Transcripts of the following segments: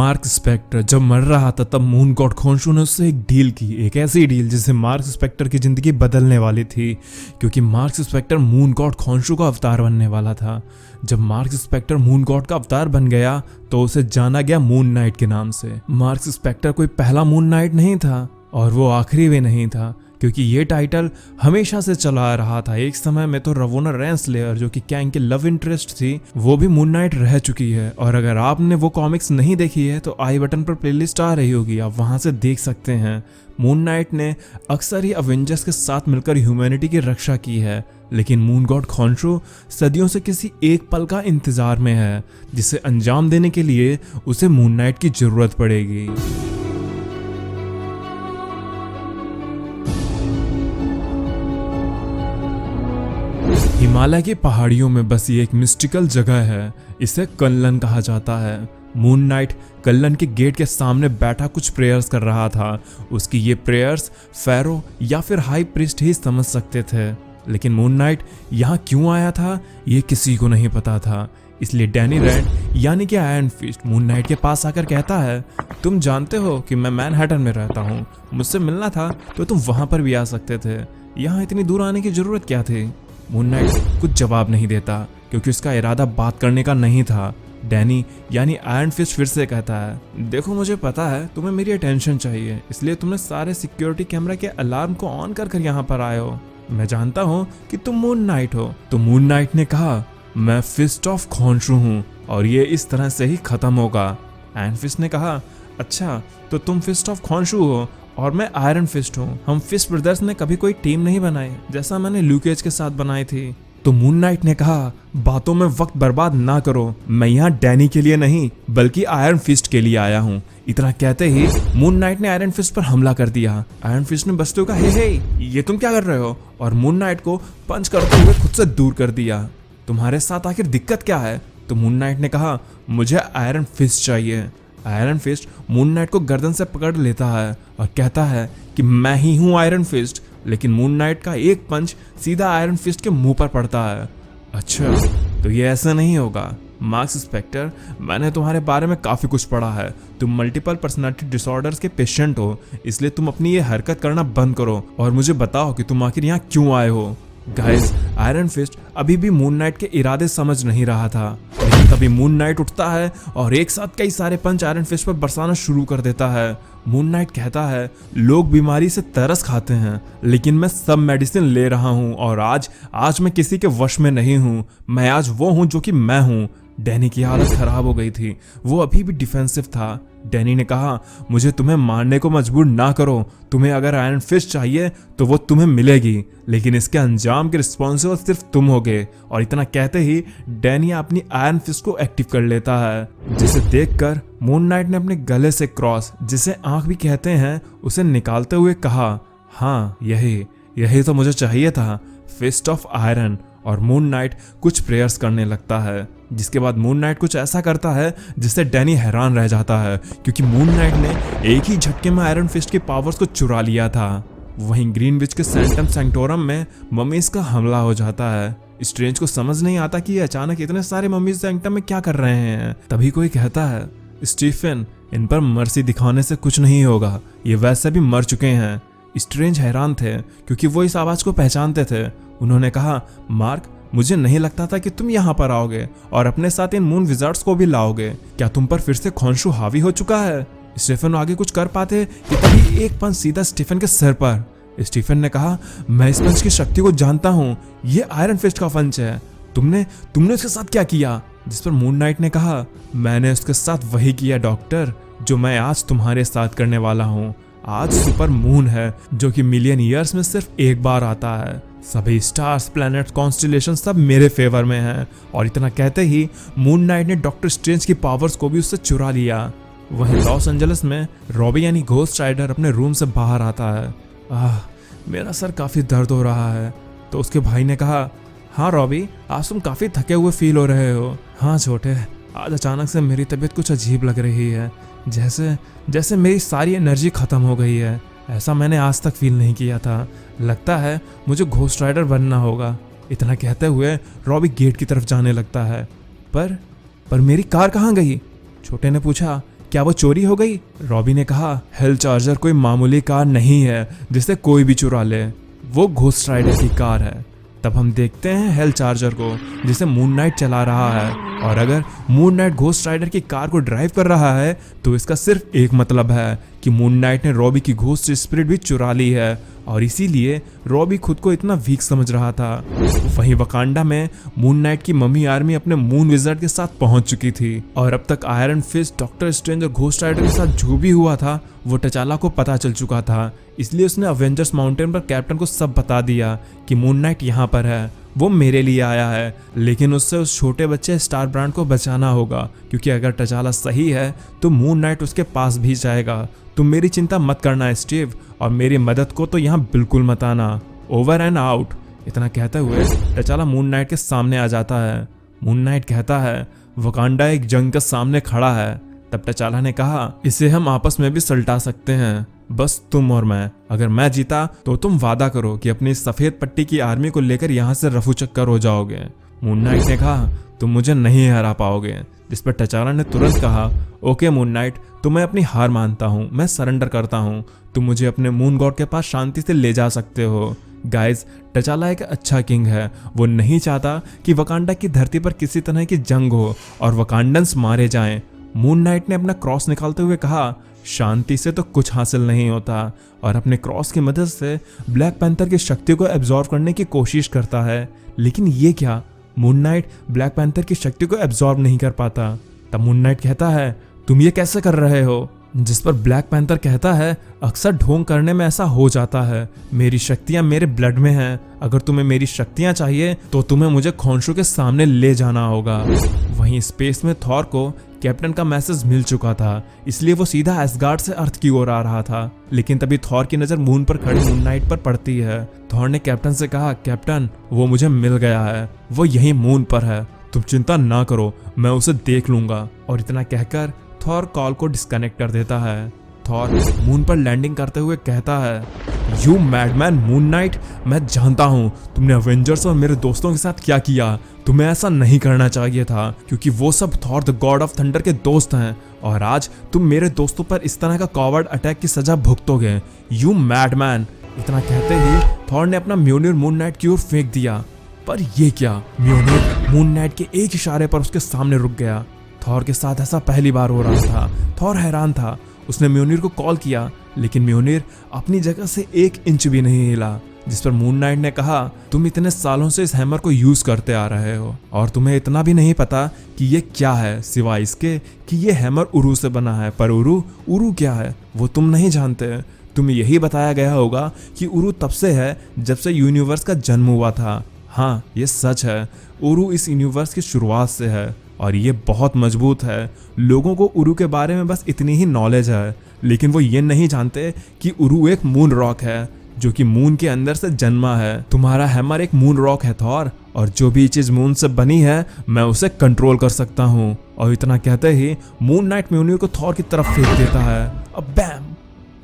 Mark Spectre जब मर रहा था तब मून गॉड खॉन्शू ने उससे एक डील की, एक ऐसी डील जिससे मार्क स्पेक्टर की जिंदगी बदलने वाली थी, क्योंकि मार्क स्पेक्टर मून गॉड खॉन्शू का अवतार बनने वाला था। जब मार्क स्पेक्टर मून गॉड का अवतार बन गया तो उसे जाना गया मून नाइट के नाम से। मार्क स्पेक्टर कोई पहला मून नाइट नहीं था और वो आखिरी भी नहीं था, क्योंकि ये टाइटल हमेशा से चला आ रहा था। एक समय में तो रवोना रेंसलेयर जो कि कैंग की लव इंटरेस्ट थी वो भी मून नाइट रह चुकी है। और अगर आपने वो कॉमिक्स नहीं देखी है तो आई बटन पर प्लेलिस्ट आ रही होगी, आप वहां से देख सकते हैं। मून नाइट ने अक्सर ही अवेंजर्स के साथ मिलकर ह्यूमैनिटी की रक्षा की है, लेकिन मून गॉड खॉन्शू सदियों से किसी एक पल का इंतजार में है जिसे अंजाम देने के लिए उसे मून नाइट की जरूरत पड़ेगी। हिमालय की पहाड़ियों में बसी एक मिस्टिकल जगह है, इसे कल्लन कहा जाता है। मून नाइट कल्लन के गेट के सामने बैठा कुछ प्रेयर्स कर रहा था। उसकी ये प्रेयर्स फेरो या फिर हाई प्रीस्ट ही समझ सकते थे, लेकिन मून नाइट यहाँ क्यों आया था ये किसी को नहीं पता था। इसलिए डैनी रैंड यानी कि आयरन फिस्ट मून नाइट के पास आकर कहता है, तुम जानते हो कि मैं मैनहट्टन में रहता हूँ, मुझसे मिलना था तो तुम वहां पर भी आ सकते थे, यहाँ इतनी दूर आने की जरूरत क्या थी। मून नाइट कुछ जवाब नहीं देता क्योंकि उसका इरादा बात करने का नहीं था। डैनी यानी आयरन फिस्ट फिर से कहता है, देखो मुझे पता है तुम्हें मेरी अटेंशन चाहिए, इसलिए तुमने सारे सिक्योरिटी कैमरा के अलार्म को ऑन कर कर यहाँ पर आए हो। मैं जानता हूँ कि तुम मून नाइट हो। तो मून नाइट ने कहा, मैं फिस्ट ऑफ खॉन्शू हूँ और ये इस तरह से ही खत्म होगा। आयरन फिस्ट ने कहा, अच्छा तो तुम फिस्ट ऑफ खॉन्शू हो और मैं आयरन फिस्ट हूँ। हम फिस्ट ब्रदर्स ने कभी कोई टीम नहीं बनाई जैसा मैंने ल्यूक केज के साथ बनाई थी। तो मून नाइट ने कहा, बातों में वक्त बर्बाद ना करो, मैं यहाँ डैनी के लिए नहीं बल्कि आयरन फिस्ट के लिए आया हूँ। इतना कहते ही मून नाइट ने आयरन फिस्ट पर हमला कर दिया। आयरन फिस्ट ने बचते हुए कहा, हे ये तुम क्या कर रहे हो, और मून नाइट को पंच करते हुए खुद से दूर कर दिया। तुम्हारे साथ आखिर दिक्कत क्या है। तो मून नाइट ने कहा, मुझे आयरन फिस्ट चाहिए। आयरन फिस्ट मून नाइट को गर्दन से पकड़ लेता है और कहता है कि मैं ही हूँ आयरन फिस्ट, लेकिन मून नाइट का एक पंच सीधा आयरन फिस्ट के मुंह पर पड़ता है। अच्छा तो ये ऐसा नहीं होगा मार्क स्पेक्टर, मैंने तुम्हारे बारे में काफी कुछ पढ़ा है। तुम मल्टीपल पर्सनालिटी डिसऑर्डर्स के पेशेंट हो, इसलिए तुम अपनी ये हरकत करना बंद करो और मुझे बताओ कि तुम आखिर यहाँ क्यों आए हो। गाइस, आयरन फिस्ट अभी भी मून नाइट के इरादे समझ नहीं रहा था, लेकिन तभी मून नाइट उठता है और एक साथ कई सारे पंच आयरन फिस्ट पर बरसाना शुरू कर देता है। मून नाइट कहता है, लोग बीमारी से तरस खाते हैं, लेकिन मैं सब मेडिसिन ले रहा हूँ और आज मैं किसी के वश में नहीं हूँ। मैं आज वो हूँ जो कि मैं हूँ। डैनी की हालत खराब हो गई थी, वो अभी भी डिफेंसिव था। डैनी ने कहा, मुझे तुम्हें मारने को मजबूर ना करो, तुम्हें अगर आयरन फिस्ट चाहिए तो वो तुम्हें मिलेगी, लेकिन इसके अंजाम के रिस्पॉन्सिबल सिर्फ तुम होगे। और इतना कहते ही डैनी अपनी आयरन फिस्ट को एक्टिव कर लेता है, जिसे देखकर मून नाइट ने अपने गले से क्रॉस, जिसे आंख भी कहते हैं, उसे निकालते हुए कहा, हाँ यही तो मुझे चाहिए था, फिस्ट ऑफ आयरन। और मून नाइट कुछ प्रेयर्स करने लगता है, जिसके बाद मून नाइट कुछ ऐसा करता है जिससे डैनी हैरान रह जाता है, क्योंकि मून नाइट ने एक ही झटके में आयरन फिस्ट की पावर्स को चुरा लिया था। वहीं ग्रीनविच के सेंटम सैंक्टोरम में मम्मीज का हमला हो जाता है। स्ट्रेंज को समझ नहीं आता कि ये अचानक इतने सारे मम्मीज सैंक्टम में क्या कर रहे हैं। तभी कोई कहता है, स्टीफन, इन पर मर्सी दिखाने से कुछ नहीं होगा, ये वैसे भी मर चुके हैं। स्ट्रेंज हैरान थे क्योंकि वो इस आवाज को पहचानते थे। उन्होंने कहा, मार्क, मुझे नहीं लगता था कि तुम यहाँ पर आओगे और अपने साथ इन मून विजार्ड्स को भी लाओगे। क्या तुम पर फिर से खॉन्शू हावी हो चुका है। स्टीफन आगे कुछ कर पाते कि तभी एक पंच सीधा स्टीफन के सिर पर। स्टीफन ने कहा, मैं इस पंच की शक्ति को जानता हूँ, ये आयरन फिस्ट का पंच है। तुमने उसके साथ क्या किया। जिस पर मून नाइट ने कहा, मैंने उसके साथ वही किया डॉक्टर जो मैं आज तुम्हारे साथ करने वाला हूँ। आज सुपर मून है जो कि मिलियन ईयर्स में सिर्फ एक बार आता है। सभी स्टार्स, प्लैनेट्स, कॉन्स्टेलेशन सब मेरे फेवर में हैं। और इतना कहते ही मून नाइट ने डॉक्टर स्ट्रेंज की पावर्स को भी उससे चुरा लिया। वहीं लॉस एंजलिस में रॉबी यानी घोस्ट राइडर अपने रूम से बाहर आता है। मेरा सर काफी दर्द हो रहा है। तो उसके भाई ने कहा, हाँ रॉबी, आज तुम काफी थके हुए फील हो रहे हो। हाँ छोटे, आज अचानक से मेरी तबीयत कुछ अजीब लग रही है, जैसे मेरी सारी एनर्जी खत्म हो गई है। ऐसा मैंने आज तक फील नहीं किया था। लगता है मुझे घोस्ट राइडर बनना होगा। इतना कहते हुए रॉबी गेट की तरफ जाने लगता है। पर मेरी कार कहाँ गई। छोटे ने पूछा, क्या वो चोरी हो गई? रॉबी ने कहा, हेल चार्जर कोई मामूली कार नहीं है जिसे कोई भी चुरा ले, वो घोस्ट राइडर की कार है। तब हम देखते हैं हेल चार्जर को जिसे मून नाइट चला रहा है, और अगर मून नाइट घोस्ट राइडर की कार को ड्राइव कर रहा है तो इसका सिर्फ एक मतलब है कि मून नाइट ने रॉबी की घोस्ट स्पिरिट भी चुरा ली है, और इसीलिए रॉबी खुद को इतना वीक समझ रहा था। वहीं वकांडा में मून नाइट की मम्मी आर्मी अपने मून विज़ार्ड के साथ पहुंच चुकी थी, और अब तक आयरन फिस्ट, डॉक्टर स्ट्रेंज और घोस्ट राइडर के साथ जो भी हुआ था वो टचाला को पता चल चुका था। इसलिए उसने अवेंजर्स माउंटेन पर कैप्टन को सब बता दिया कि मून नाइट यहाँ पर है, वो मेरे लिए आया है, लेकिन उससे उस छोटे बच्चे स्टार ब्रांड को बचाना होगा, क्योंकि अगर टचाला सही है तो मून नाइट उसके पास भी जाएगा। तुम मेरी चिंता मत करना स्टीव, और मेरी मदद को तो यहाँ बिल्कुल मत आना। Over and out. इतना कहते हुए टचाला मून नाइट के सामने आ जाता है। मून नाइट कहता है, वकांडा एक जंग के सामने खड़ा है। तब टचाला ने कहा, इसे हम आपस में भी सलटा सकते हैं, बस तुम और मैं। अगर मैं जीता तो तुम वादा करो कि अपनी सफेद पट्टी की आर्मी को लेकर यहाँ से रफू चक्कर हो जाओगे। मून नाइट ने कहा, तुम मुझे नहीं हरा पाओगे। जिस पर टचाला ने तुरंत कहा, ओके मून नाइट, तो मैं अपनी हार मानता हूँ, मैं सरेंडर करता हूँ। तुम मुझे अपने मून गॉड के पास शांति से ले जा सकते हो। गाइस, टचाला एक अच्छा किंग है। वो नहीं चाहता कि वकांडा की धरती पर किसी तरह की जंग हो और वकांडन्स मारे जाएं। मून नाइट ने अपना क्रॉस निकालते हुए कहा, शांति से तो कुछ हासिल नहीं होता, और अपने क्रॉस की मदद से ब्लैक पैंथर की शक्ति को एब्जॉर्व करने की कोशिश करता है। लेकिन ये क्या, मून नाइट ब्लैक पैंथर की शक्ति को एब्जॉर्व नहीं कर पाता। तब मून नाइट कहता है, तुम ये कैसे कर रहे हो? जिस पर ब्लैक पैंथर कहता है, अक्सर ढोंग करने में ऐसा हो जाता है, मेरी शक्तियां मेरे ब्लड में हैं। अगर तुम्हें मेरी शक्तियां चाहिए तो तुम्हें मुझे खोंशू के सामने ले जाना होगा। वहीं स्पेस में थॉर को कैप्टन का मैसेज मिल चुका था, इसलिए वो सीधा एसगार्ड से अर्थ की ओर आ रहा था। लेकिन तभी थॉर की नजर मून पर खड़ी मून नाइट पर पड़ती है। थॉर ने कैप्टन से कहा, कैप्टन, वो मुझे मिल गया है, वो यही मून पर है, तुम चिंता ना करो, मैं उसे देख लूंगा। और इतना कहकर थॉर कॉल को डिस्कनेक्ट कर देता है। थॉर मून पर लैंडिंग करते हुए कहता है, यू मैडमैन मून नाइट, मैं जानता हूँ तुमने अवेंजर्स और मेरे दोस्तों के साथ क्या किया। तुम्हें ऐसा नहीं करना चाहिए था, क्योंकि वो सब Thor the God of thunder के दोस्त हैं, और आज तुम मेरे दोस्तों पर इस तरह का कॉवर्ड अटैक की सजा भुगतोगे। You madman. इतना कहते ही थॉर ने अपना म्योनिर मून नाइट की ओर फेंक दिया। पर ये क्या, म्योनिर मून नाइट के एक इशारे पर उसके सामने रुक गया। थॉर के साथ ऐसा पहली बार हो रहा था। थॉर हैरान था। उसने म्योनिर को कॉल किया, लेकिन म्योनिर अपनी जगह से 1 इंच भी नहीं हिला। जिस पर मून नाइट ने कहा, तुम इतने सालों से इस हैमर को यूज करते आ रहे हो, और तुम्हें इतना भी नहीं पता कि ये क्या है, सिवाय इसके कि ये हैमर उरू से बना है। पर उरू क्या है वो तुम नहीं जानते। तुम्हें यही बताया गया होगा कि उरू तब से है जब से यूनिवर्स का जन्म हुआ था। हाँ, ये सच है, उरू इस यूनिवर्स की शुरुआत से है, और ये बहुत मजबूत है। लोगों को उरू के बारे में बस इतनी ही नॉलेज है, लेकिन वो ये नहीं जानते कि उरू एक मून रॉक है, जो कि मून के अंदर से जन्मा है। तुम्हारा हैमर एक मून रॉक है थॉर, और जो भी चीज मून से बनी है मैं उसे कंट्रोल कर सकता हूँ। और इतना कहते ही मून नाइट म्योनिर को थॉर की तरफ फेंक देता है। अब बैम!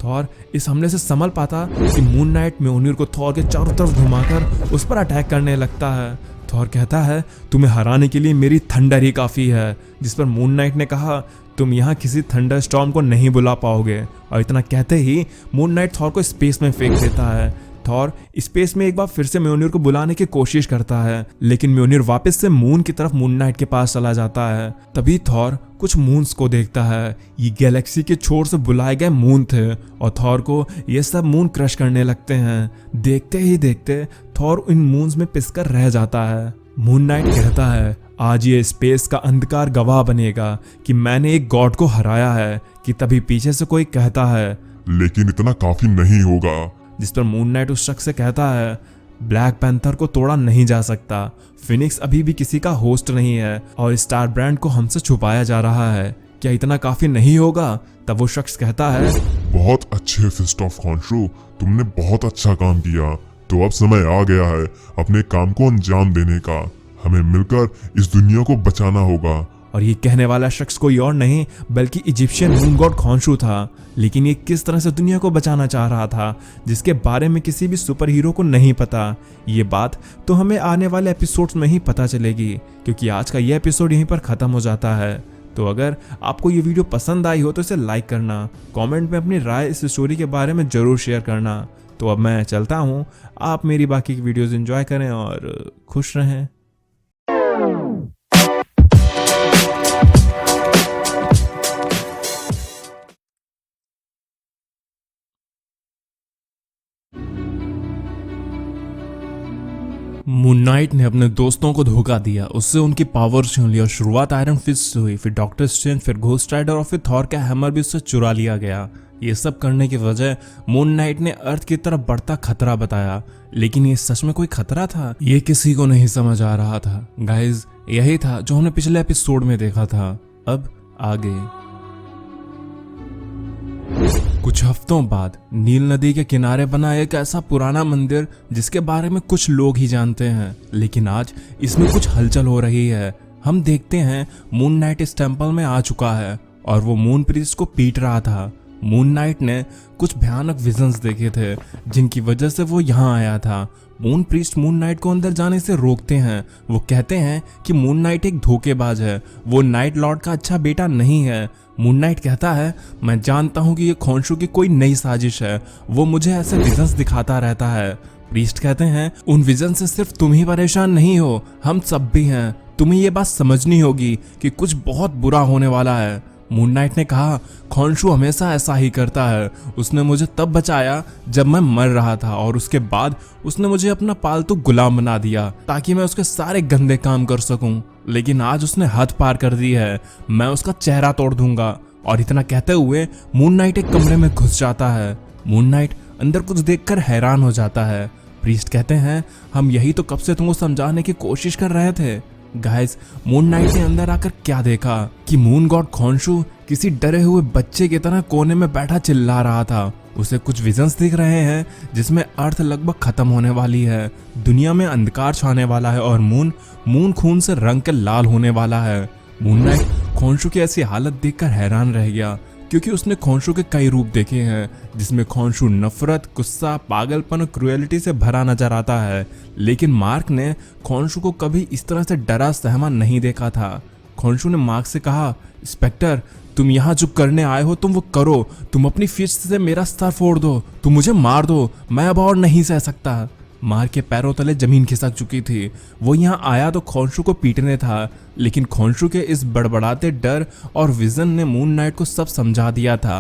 थॉर इस हमले से संभल पाता कि मून नाइट म्योनिर को थॉर के चारों तरफ घुमाकर उस पर अटैक करने लगता है। थॉर कहता है, तुम्हें हराने के लिए मेरी थंडर ही काफी है। जिस पर मून नाइट ने कहा, तुम यहाँ किसी थंडर स्टॉर्म को नहीं बुला पाओगे। और इतना कहते ही मून नाइट थॉर को स्पेस में फेंक देता है। थॉर स्पेस में एक बार फिर से म्योनिर को बुलाने की कोशिश करता है, लेकिन म्योनिर वापस से मून की तरफ मून नाइट के पास चला जाता है। तभी थॉर कुछ मून्स को देखता है। ये गैलेक्सी के छोर से बुलाए गए मून थे, और थॉर को ये सब मून क्रश करने लगते हैं। देखते ही देखते थॉर इन मून्स में पिसकर रह जाता है। मून नाइट कहता है, आज ये स्पेस का अंधकार गवाह बनेगा कि मैंने एक गॉड को हराया है। कि तभी पीछे से कोई कहता है, लेकिन इतना काफी नहीं होगा। जिस पर मून नाइट उस शख्स से कहता है, ब्लैक पैंथर को तोड़ा नहीं जा सकता। फिनिक्स अभी भी किसी का होस्ट नहीं है, और स्टार ब्रांड को हमसे छुपाया जा रहा है। क्या इतना काफी नहीं होगा? तब वो शख्स कहता है, बहुत अच्छे फिस्ट ऑफ खोंशू, तुमने बहुत अच्छा काम किया। तो अब समय आ गया है अपने काम को अंजाम देने का। हमें मिलकर इस दुनिया को बचाना होगा। और ये कहने वाला शख्स कोई और नहीं बल्कि इजिप्शियन मून गॉड खोंशू था। लेकिन ये किस तरह से दुनिया को बचाना चाह रहा था, जिसके बारे में किसी भी सुपर हीरो को नहीं पता। ये बात तो हमें आने वाले एपिसोड्स में ही पता चलेगी, क्योंकि आज का ये एपिसोड यहीं पर खत्म हो जाता है। तो अगर आपको ये वीडियो पसंद आई हो तो इसे लाइक करना, कमेंट में अपनी राय इस स्टोरी के बारे में ज़रूर शेयर करना। तो अब मैं चलता हूँ, आप मेरी बाकी की वीडियोज़ एंजॉय करें और खुश रहें। मून नाइट ने अपने दोस्तों को धोखा दिया, उससे उनकी पावर छीन ली और शुरुआत आयरन फिस्ट से हुई, फिर डॉक्टर स्ट्रेंज, फिर घोस्ट राइडर और फिर थॉर का हैमर भी उससे चुरा लिया गया। ये सब करने की वजह मून नाइट ने अर्थ की तरफ बढ़ता खतरा बताया, लेकिन ये सच में कोई खतरा था? ये किसी को नहीं समझ आ रहा था। गाइज, यही था जो हमने पिछले एपिसोड में देखा था। अब आगे कुछ हफ्तों बाद नील नदी के किनारे बना एक ऐसा पुराना मंदिर जिसके बारे में कुछ लोग ही जानते हैं, लेकिन आज इसमें कुछ हलचल हो रही है। हम देखते हैं मून नाइट इस टेंपल में आ चुका है और वो मून प्रीस्ट को पीट रहा था। मून नाइट ने कुछ भयानक विजन्स देखे थे जिनकी वजह से वो यहाँ आया था। मून प्रीस्ट मून नाइट को अंदर जाने से रोकते हैं। वो कहते हैं कि मून नाइट एक धोखेबाज है, वो नाइट लॉर्ड का अच्छा बेटा नहीं है। मून नाइट कहता है, मैं जानता हूँ कि ये खोंशू की कोई नई साजिश है, वो मुझे ऐसे विजन्स दिखाता रहता है। प्रीस्ट कहते हैं, उन विजन से सिर्फ तुम ही परेशान नहीं हो, हम सब भी हैं। तुम्हें ये बात समझनी होगी कि कुछ बहुत बुरा होने वाला है। मून नाइट ने कहा, खोंशू हमेशा ऐसा ही करता है। उसने मुझे तब बचाया जब मैं मर रहा था और उसके बाद उसने मुझे अपना पालतू गुलाम बना दिया ताकि मैं उसके सारे गंदे काम कर सकूं। लेकिन आज उसने हद पार कर दी है, मैं उसका चेहरा तोड़ दूंगा। और इतना कहते हुए मून नाइट एक कमरे में घुस जाता है। मून नाइट अंदर कुछ देखकर हैरान हो जाता है। प्रीस्ट कहते हैं, हम यही तो कब से तुमको समझाने की कोशिश कर रहे थे। गाइस, मून नाइट ने अंदर आकर क्या देखा कि मून गॉड खोंशू किसी डरे हुए बच्चे की तरह कोने में बैठा चिल्ला रहा था। उसे कुछ विजन्स दिख रहे हैं जिसमें अर्थ लगभग खत्म होने वाली है, दुनिया में अंधकार छाने वाला है और मून खून से रंग के लाल होने वाला है। मून नाइट खोंशू की ऐसी हालत देखकर हैरान रह गया क्योंकि उसने खोंशू के कई रूप देखे हैं जिसमें खोंशू नफरत, गुस्सा, पागलपन और क्रूएलिटी से भरा नजर आता है। लेकिन मार्क ने खोंशू को कभी इस तरह से डरा सहमा नहीं देखा था। खोंशू ने मार्क से कहा, इंस्पेक्टर, तुम यहाँ जो करने आए हो तुम वो करो, तुम अपनी फिस्ट से मेरा सर फोड़ दो, तुम मुझे मार दो, मैं अब और नहीं सह सकता। मार्क के पैरों तले जमीन खिसक चुकी थी। वो यहाँ आया तो खोंशू को पीटने था, लेकिन खोंशू के इस बड़बड़ाते डर और विजन ने मून नाइट को सब समझा दिया था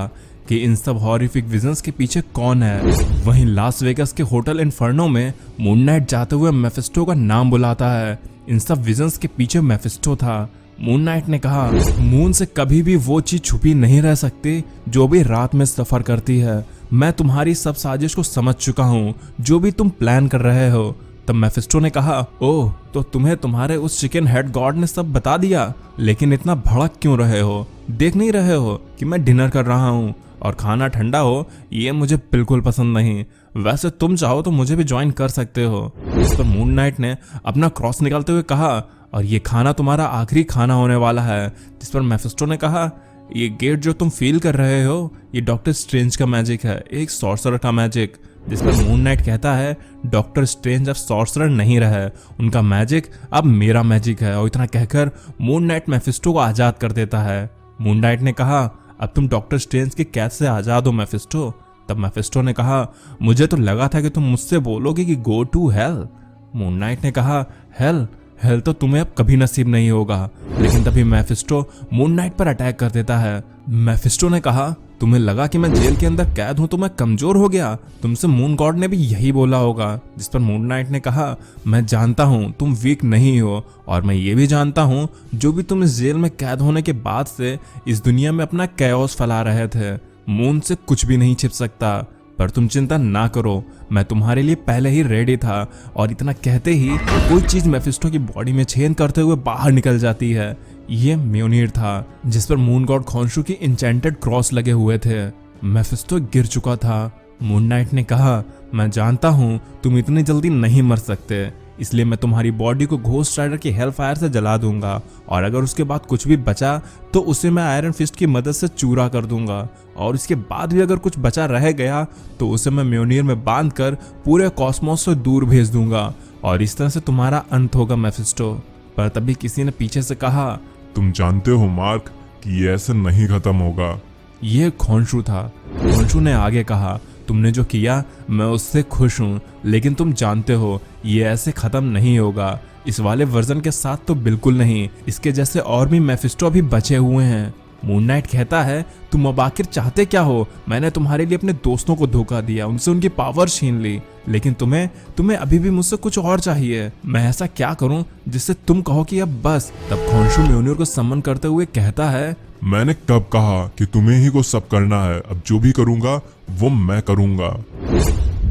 कि इन सब हॉरिफिक विजन्स के पीछे कौन है। वहीं लास वेगास के होटल इन्फर्नो में मून नाइट जाते हुए मेफिस्टो का नाम बुलाता है। इन सब विजन्स के पीछे मेफिस्टो था। मून नाइट ने कहा, मून से कभी भी वो चीज छुपी नहीं रह सकती जो भी रात में सफर करती है। मैं तुम्हारी सब साजिश को समझ चुका हूँ, जो भी तुम प्लान कर रहे हो। तब मेफिस्टो ने कहा, ओह, तो तुम्हें तुम्हारे उस चिकन हेड गॉड ने सब बता दिया, लेकिन इतना भड़क क्यों रहे हो? देख नहीं रहे हो कि मैं डिनर कर रहा हूँ और खाना ठंडा हो? ये मुझे बिल्कुल पसंद नहीं। वैसे तुम चाहो तो मुझे भी ज्वाइन कर सकते हो। इस पर मून नाइट ने अपना क्रॉस निकालते हुए कहा, और ये खाना तुम्हारा आखिरी खाना होने वाला है। जिस पर मेफिस्टो ने कहा, ये गेट जो तुम फील कर रहे हो ये डॉक्टर स्ट्रेंज का मैजिक है, एक सॉर्सरर का मैजिक। जिस पर मून नाइट कहता है, डॉक्टर स्ट्रेंज अब सॉर्सरर नहीं रहे, उनका मैजिक अब मेरा मैजिक है। और इतना कहकर मून नाइट मेफिस्टो को आज़ाद कर देता है। मून नाइट ने कहा, अब तुम डॉक्टर स्ट्रेंज की कैद से आज़ाद हो मेफिस्टो। तब मेफिस्टो ने कहा, मुझे तो लगा था कि तुम मुझसे बोलोगे कि go to hell. Moon Knight ने कहा, हेल तो तुम्हें अब कभी नसीब नहीं होगा। लेकिन तभी मेफिस्टो मून नाइट पर अटैक कर देता है। मेफिस्टो ने कहा, तुम्हें लगा कि मैं जेल के अंदर कैद हूं तो मैं कमजोर हो गया? तुमसे मून गॉड ने भी यही बोला होगा। जिस पर मून नाइट ने कहा, मैं जानता हूं तुम वीक नहीं हो, और मैं ये भी जानता हूं जो भी तुम इस जेल में कैद होने के बाद से इस दुनिया में अपना कैओस फैला रहे थे, मून से कुछ भी नहीं छिप सकता। पर तुम चिंता ना करो, मैं तुम्हारे लिए पहले ही रेडी था। और इतना कहते ही कोई चीज मेफिस्टो की बॉडी में छेद करते हुए बाहर निकल जाती है। ये म्योनीर था जिस पर मून गॉड खोंशू की इंचेंटेड क्रॉस लगे हुए थे। मेफिस्टो गिर चुका था। मून नाइट ने कहा, मैं जानता हूँ तुम इतनी जल्दी नहीं मर सकते, इसलिए मैं तुम्हारी बॉडी को घोस्ट राइडर की हेल फायर से जला दूंगा, और अगर उसके बाद कुछ भी बचा तो उसे मैं आयरन फिस्ट की मदद से चूरा कर दूंगा, और इसके बाद भी अगर कुछ बचा रह गया तो उसे मैं म्योनीर में बांध कर पूरे कॉस्मोस से दूर भेज दूंगा, और इस तरह से तुम्हारा अंत होगा मेफिस्टो। पर तभी किसी ने पीछे से कहा, तुम जानते हो मार्क, कि ये ऐसे नहीं खत्म होगा। ये खोंशू था। खोंशू ने आगे कहा, तुमने जो किया मैं उससे खुश हूँ, लेकिन तुम जानते हो ये ऐसे खत्म नहीं होगा। इस वाले वर्जन के साथ तो बिल्कुल नहीं। इसके जैसे और भी मेफिस्टो अभी बचे हुए हैं। मून नाइट कहता है, तुम अब आखिर चाहते क्या हो? मैंने तुम्हारे लिए अपने दोस्तों को धोखा दिया, उनसे उनकी पावर छीन ली, लेकिन तुम्हें अभी भी मुझसे कुछ और चाहिए। मैं ऐसा क्या करूं जिससे तुम कहो कि अब बस? तब खोंशू म्योल्निर को सम्मन करते हुए कहता है, मैंने कब कहा कि तुम्हें ही को सब करना है? अब जो भी करूंगा वो मैं करूंगा।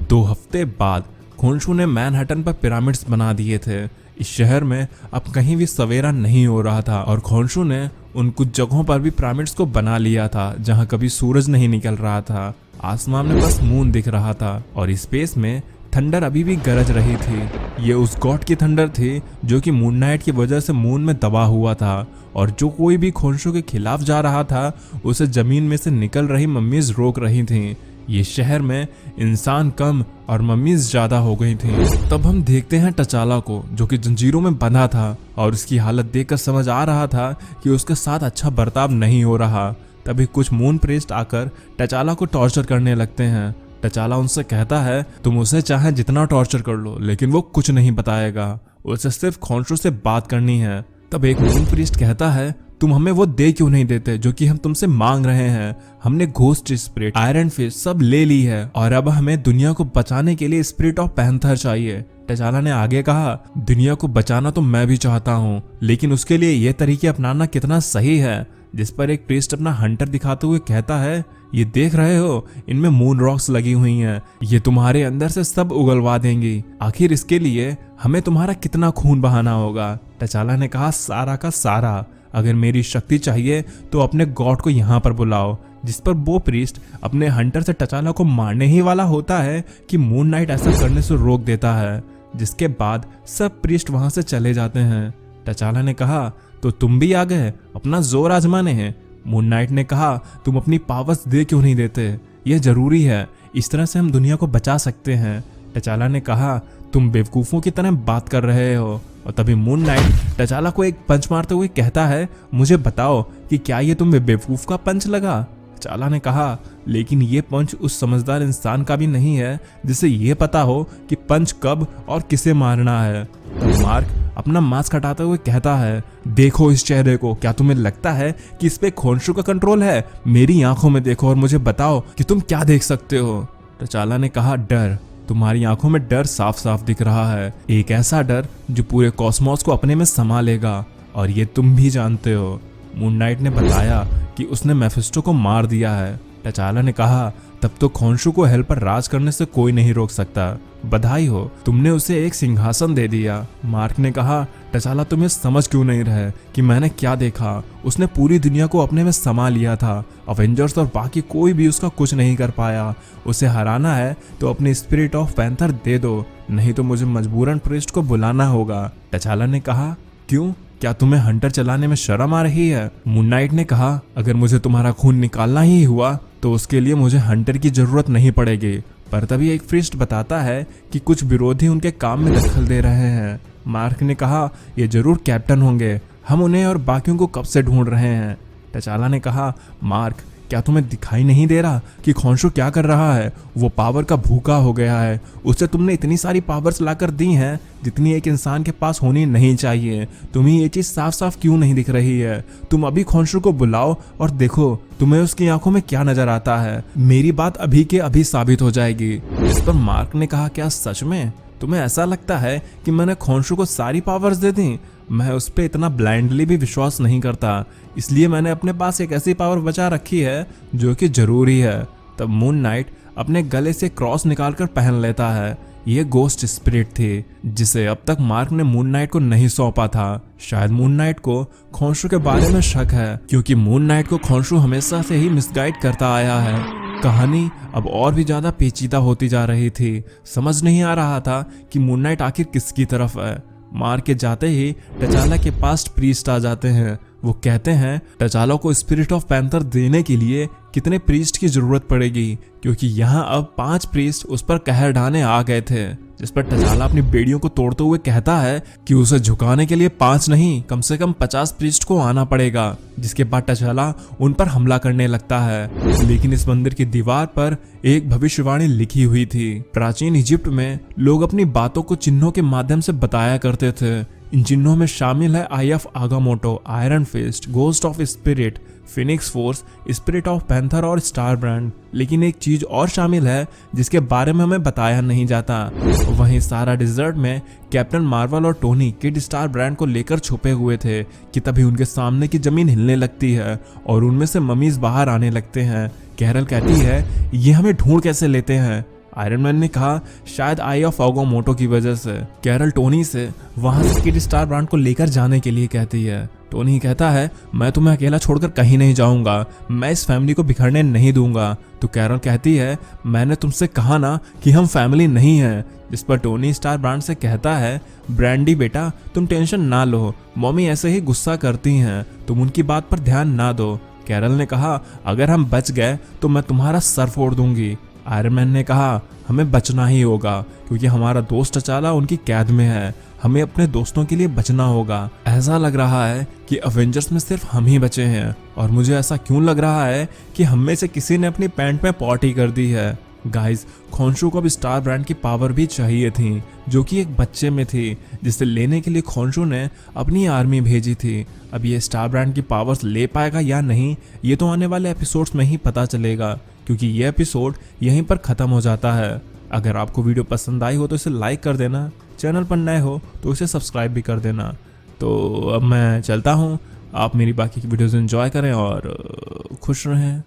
2 हफ्ते बाद खोंशू ने मैनहट्टन पर पिरामिड्स बना दिए थे। इस शहर में अब कहीं भी सवेरा नहीं हो रहा था और खोंशू ने उन कुछ जगहों पर भी पिरामिड्स को बना लिया था जहां कभी सूरज नहीं निकल रहा था। आसमान में बस मून दिख रहा था और स्पेस में थंडर अभी भी गरज रही थी। ये उस गॉड की थंडर थी जो कि मून नाइट की वजह से मून में दबा हुआ था, और जो कोई भी खोंशू के खिलाफ जा रहा था उसे जमीन में से निकल रही मम्मीज रोक रही थीं। ये शहर में इंसान कम और मम्मीज ज्यादा हो गई थीं। तब हम देखते हैं टचाला को, जो कि जंजीरों में बंधा था और उसकी हालत देखकर समझ आ रहा था कि उसके साथ अच्छा बर्ताव नहीं हो रहा। तभी कुछ मून प्रीस्ट आकर टचाला को टॉर्चर करने लगते हैं। टचाला उनसे कहता है, तुम उसे चाहे जितना टॉर्चर कर लो, लेकिन वो कुछ नहीं बताएगा। उसे सिर्फ खोंशू से बात करनी है। तब एक मून प्रीस्ट कहता है, तुम हमें वो दे क्यों नहीं देते जो कि हम तुमसे मांग रहे हैं? हमने घोस्ट स्पिरिट, आयरन फिश सब ले ली है और अब हमें दुनिया को बचाने के लिए स्पिरिट ऑफ पैंथर चाहिए। टचाला ने आगे कहा, दुनिया को बचाना तो मैं भी चाहता हूँ, लेकिन उसके लिए ये तरीके अपनाना कितना सही है? जिस पर एक प्रीस्ट अपना हंटर दिखाते हुए कहता है, ये देख रहे हो, इनमें मून रॉक्स लगी हुई हैं, ये तुम्हारे अंदर से सब उगलवा देंगी। आखिर इसके लिए हमें तुम्हारा कितना खून बहाना होगा? टचाला ने कहा, सारा का सारा। अगर मेरी शक्ति चाहिए तो अपने गॉड को यहाँ पर बुलाओ। जिस पर वो प्रीस्ट अपने हंटर से टचाला को मारने ही वाला होता है कि मून नाइट ऐसा करने से रोक देता है, जिसके बाद सब प्रीस्ट वहां से चले जाते हैं। टचाला ने कहा, तो तुम भी आ गए अपना जोर आजमाने हैं? मून नाइट ने कहा, तुम अपनी पावर्स दे क्यों नहीं देते? ये जरूरी है, इस तरह से हम दुनिया को बचा सकते हैं। टचाला ने कहा, तुम बेवकूफों की तरह बात कर रहे हो। और तभी मून नाइट टचाला को एक पंच मारते हुए कहता है, मुझे बताओ कि क्या ये तुम्हें बेवकूफ का पंच लगा? टचाला ने कहा, लेकिन ये पंच उस समझदार इंसान का भी नहीं है जिसे ये पता हो कि पंच कब और किसे मारना है। तब मार्क अपना मास्क हटाते हुए कहता है, देखो इस चेहरे को, क्या तुम्हें लगता है कि इस पे खोंशू का कंट्रोल है? मेरी आंखों में देखो और मुझे बताओ कि तुम क्या देख सकते हो। टचाला ने कहा, डर। तुम्हारी आंखों में डर साफ साफ दिख रहा है, एक ऐसा डर जो पूरे कॉस्मोस को अपने में समा लेगा, और ये तुम भी जानते हो। मून नाइट ने बताया कि उसने मेफिस्टो को मार दिया है। टचाला ने कहा, तब तो खोंशू को हेल पर राज करने से कोई नहीं रोक सकता। बधाई हो, तुमने उसे एक सिंहासन दे दिया। मार्क ने कहा, टचाला तुम्हें समझ क्यों नहीं रहे कि मैंने क्या देखा? उसने पूरी दुनिया को अपने में समा लिया था। अवेंजर्स और बाकी कोई भी उसका कुछ नहीं कर पाया। उसे हराना है तो अपनी स्पिरिट ऑफ पैंथर दे दो, नहीं तो मुझे मजबूरन प्रीस्ट को बुलाना होगा। टचाला ने कहा, क्यों, क्या तुम्हें हंटर चलाने में शर्म आ रही है? मून नाइट ने कहा, अगर मुझे तुम्हारा खून निकालना ही हुआ तो उसके लिए मुझे हंटर की जरूरत नहीं पड़ेगी। पर तभी एक प्रीस्ट बताता है कि कुछ विरोधी उनके काम में दखल दे रहे हैं। मार्क ने कहा, ये जरूर कैप्टन होंगे, हम उन्हें और बाकियों को कब से ढूंढ रहे हैं। टचाला ने कहा, मार्क, क्या तुम्हें दिखाई नहीं दे रहा कि खोंशू क्या कर रहा है? वो पावर का भूखा हो गया है। उसे तुमने इतनी सारी पावर्स लाकर दी हैं जितनी एक इंसान के पास होनी नहीं चाहिए। तुम्हें ये चीज साफ साफ क्यों नहीं दिख रही है? तुम अभी खोंशू को बुलाओ और देखो तुम्हें उसकी आंखों में क्या नजर आता है। मेरी बात अभी के अभी साबित हो जाएगी। इस पर मार्क ने कहा, क्या सच में तुम्हें ऐसा लगता है कि मैंने खोंशू को सारी पावर्स दे दी? मैं उस पर इतना ब्लाइंडली भी विश्वास नहीं करता, इसलिए मैंने अपने पास एक ऐसी पावर बचा रखी है जो कि जरूरी है। तब मून नाइट अपने गले से क्रॉस निकालकर पहन लेता है। ये गोस्ट स्पिरिट थी जिसे अब तक मार्क ने मून नाइट को नहीं सौंपा था। शायद मून नाइट को खोंशू के बारे में शक है, क्योंकि मून नाइट को खोंशू हमेशा से ही मिसगाइड करता आया है। कहानी अब और भी ज्यादा पेचीदा होती जा रही थी। समझ नहीं आ रहा था कि मून नाइट आखिर किसकी तरफ है। मार के जाते ही टचाला के पास प्रीस्ट आ जाते हैं वो कहते हैं टचाला को स्पिरिट ऑफ पैंथर देने के लिए कितने प्रीस्ट की जरूरत पड़ेगी, क्योंकि यहाँ अब 5 प्रीस्ट उस पर कहर ढाने आ गए थे। जिस पर टचाला अपनी बेड़ियों को तोड़ते हुए कहता है कि उसे झुकाने के लिए 5 नहीं कम से कम 50 प्रीस्ट को आना पड़ेगा, जिसके बाद टचाला उन पर हमला करने लगता है। लेकिन इस मंदिर की दीवार पर एक भविष्यवाणी लिखी हुई थी। प्राचीन इजिप्ट में लोग अपनी बातों को चिन्हों के माध्यम से बताया करते थे। इन चिन्हों में शामिल है Eye of Agamotto, Iron Fist, Ghost of Spirit, Phoenix Force, Spirit of Panther और स्टार ब्रांड। लेकिन एक चीज और शामिल है जिसके बारे में हमें बताया नहीं जाता। वहीं सारा डिजर्ट में कैप्टन मार्वल और टोनी किड स्टार ब्रांड को लेकर छुपे हुए थे कि तभी उनके सामने की जमीन हिलने लगती है और उनमें से ममीज बाहर आने लगते हैं। कैरल कहती है ये हमें ढूंढ कैसे लेते हैं। आयरन मैन ने कहा शायद आई ऑफ आगामोटो की वजह से। कैरल टोनी से वहां से किड स्टार ब्रांड को लेकर जाने के लिए कहती है। टोनी कहता है मैं तुम्हें अकेला छोड़कर कहीं नहीं जाऊंगा, मैं इस फैमिली को बिखरने नहीं दूंगा। तो कैरल कहती है मैंने तुमसे कहा ना कि हम फैमिली नहीं हैं। जिस पर टोनी स्टार ब्रांड से कहता है ब्रैंडी बेटा तुम टेंशन ना लो, मम्मी ऐसे ही गुस्सा करती हैं, तुम उनकी बात पर ध्यान ना दो। कैरल ने कहा अगर हम बच गए तो मैं तुम्हारा सर फोड़ दूंगी। आयरन मैन ने कहा हमें बचना ही होगा क्योंकि हमारा दोस्त टचाला उनकी कैद में है, हमें अपने दोस्तों के लिए बचना होगा। ऐसा लग रहा है कि अवेंजर्स में सिर्फ हम ही बचे हैं और मुझे ऐसा क्यों लग रहा है कि हम में से किसी ने अपनी पैंट में पॉटी कर दी है। गाइस खोंशू को अब स्टार ब्रांड की पावर भी चाहिए थी जो कि एक बच्चे में थी, जिसे लेने के लिए खोंशू ने अपनी आर्मी भेजी थी। अब ये स्टार ब्रांड की पावर्स ले पाएगा या नहीं ये तो आने वाले एपिसोड्स में ही पता चलेगा, क्योंकि ये एपिसोड यहीं पर ख़त्म हो जाता है। अगर आपको वीडियो पसंद आई हो तो इसे लाइक कर देना, चैनल पर नए हो तो इसे सब्सक्राइब भी कर देना। तो अब मैं चलता हूँ, आप मेरी बाकी की वीडियोस एंजॉय करें और खुश रहें।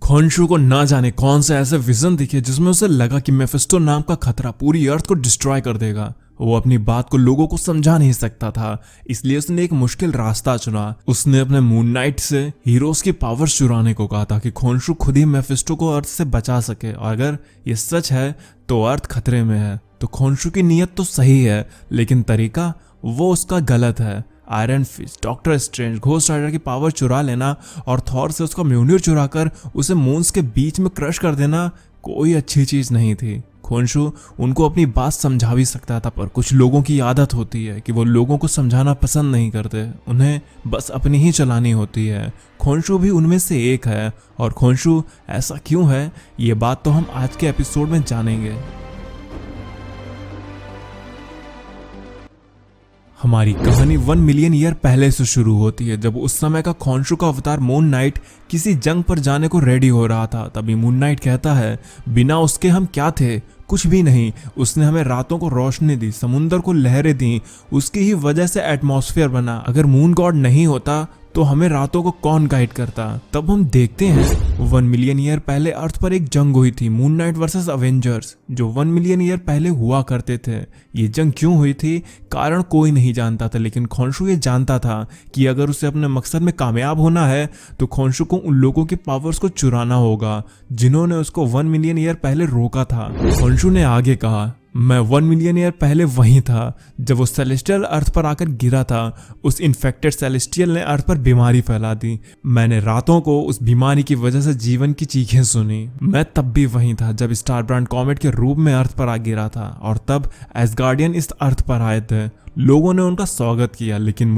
खोंशू को ना जाने कौन से ऐसे विजन दिखे जिसमें उसे लगा कि मेफिस्टो नाम का खतरा पूरी अर्थ को डिस्ट्रॉय कर देगा। वो अपनी बात को लोगों को समझा नहीं सकता था, इसलिए उसने एक मुश्किल रास्ता चुना। उसने अपने मून नाइट से हीरोज की पावर्स चुराने को कहा ताकि खोंशू खुद ही मेफिस्टो को अर्थ से बचा सके। और अगर ये सच है तो अर्थ खतरे में है। तो खोंशू की नीयत तो सही है लेकिन तरीका वो उसका गलत है। Iron Fist, Doctor Strange, Ghost Rider की पावर चुरा लेना और थॉर से उसका म्योनिर चुराकर उसे मून्स के बीच में क्रश कर देना कोई अच्छी चीज नहीं थी। खोंशू उनको अपनी बात समझा भी सकता था, पर कुछ लोगों की आदत होती है कि वो लोगों को समझाना पसंद नहीं करते, उन्हें बस अपनी ही चलानी होती है। खोंशू भी उनमें से एक है और खोंशू ऐसा क्यों है ये बात तो हम आज के एपिसोड में जानेंगे। हमारी कहानी 1 मिलियन ईयर पहले से शुरू होती है, जब उस समय का खोंशू का अवतार मून नाइट किसी जंग पर जाने को रेडी हो रहा था। तभी मून नाइट कहता है बिना उसके हम क्या थे, कुछ भी नहीं। उसने हमें रातों को रोशनी दी, समुंदर को लहरें दी, उसकी ही वजह से एटमॉस्फेयर बना। अगर मून गॉड नहीं होता तो हमें रातों को कौन गाइड करता। तब हम देखते हैं 1 मिलियन ईयर पहले अर्थ पर एक जंग हुई थी, मून नाइट वर्सेस अवेंजर्स, जो 1 मिलियन ईयर पहले हुआ करते थे। ये जंग क्यों हुई थी कारण कोई नहीं जानता था, लेकिन खोंशू ये जानता था कि अगर उसे अपने मकसद में कामयाब होना है तो खोंशू को उन लोगों की पावर्स को चुराना होगा जिन्होंने उसको 1 मिलियन ईयर पहले रोका था। खोंशू ने आगे कहा मैं 1 मिलियन ईयर पहले वहीं था जब वो सेलेस्टियल अर्थ पर आकर गिरा था। उस इन्फेक्टेड सेलेस्टियल ने अर्थ पर बीमारी फैला दी। मैंने रातों को उस बीमारी की वजह से जीवन की चीखें सुनी। मैं तब भी वहीं था जब स्टार ब्रांड कॉमेट के रूप में अर्थ पर आ गिरा था और तब एसगार्डियन इस अर्थ पर आए थे। लोगों ने उनका स्वागत किया लेकिन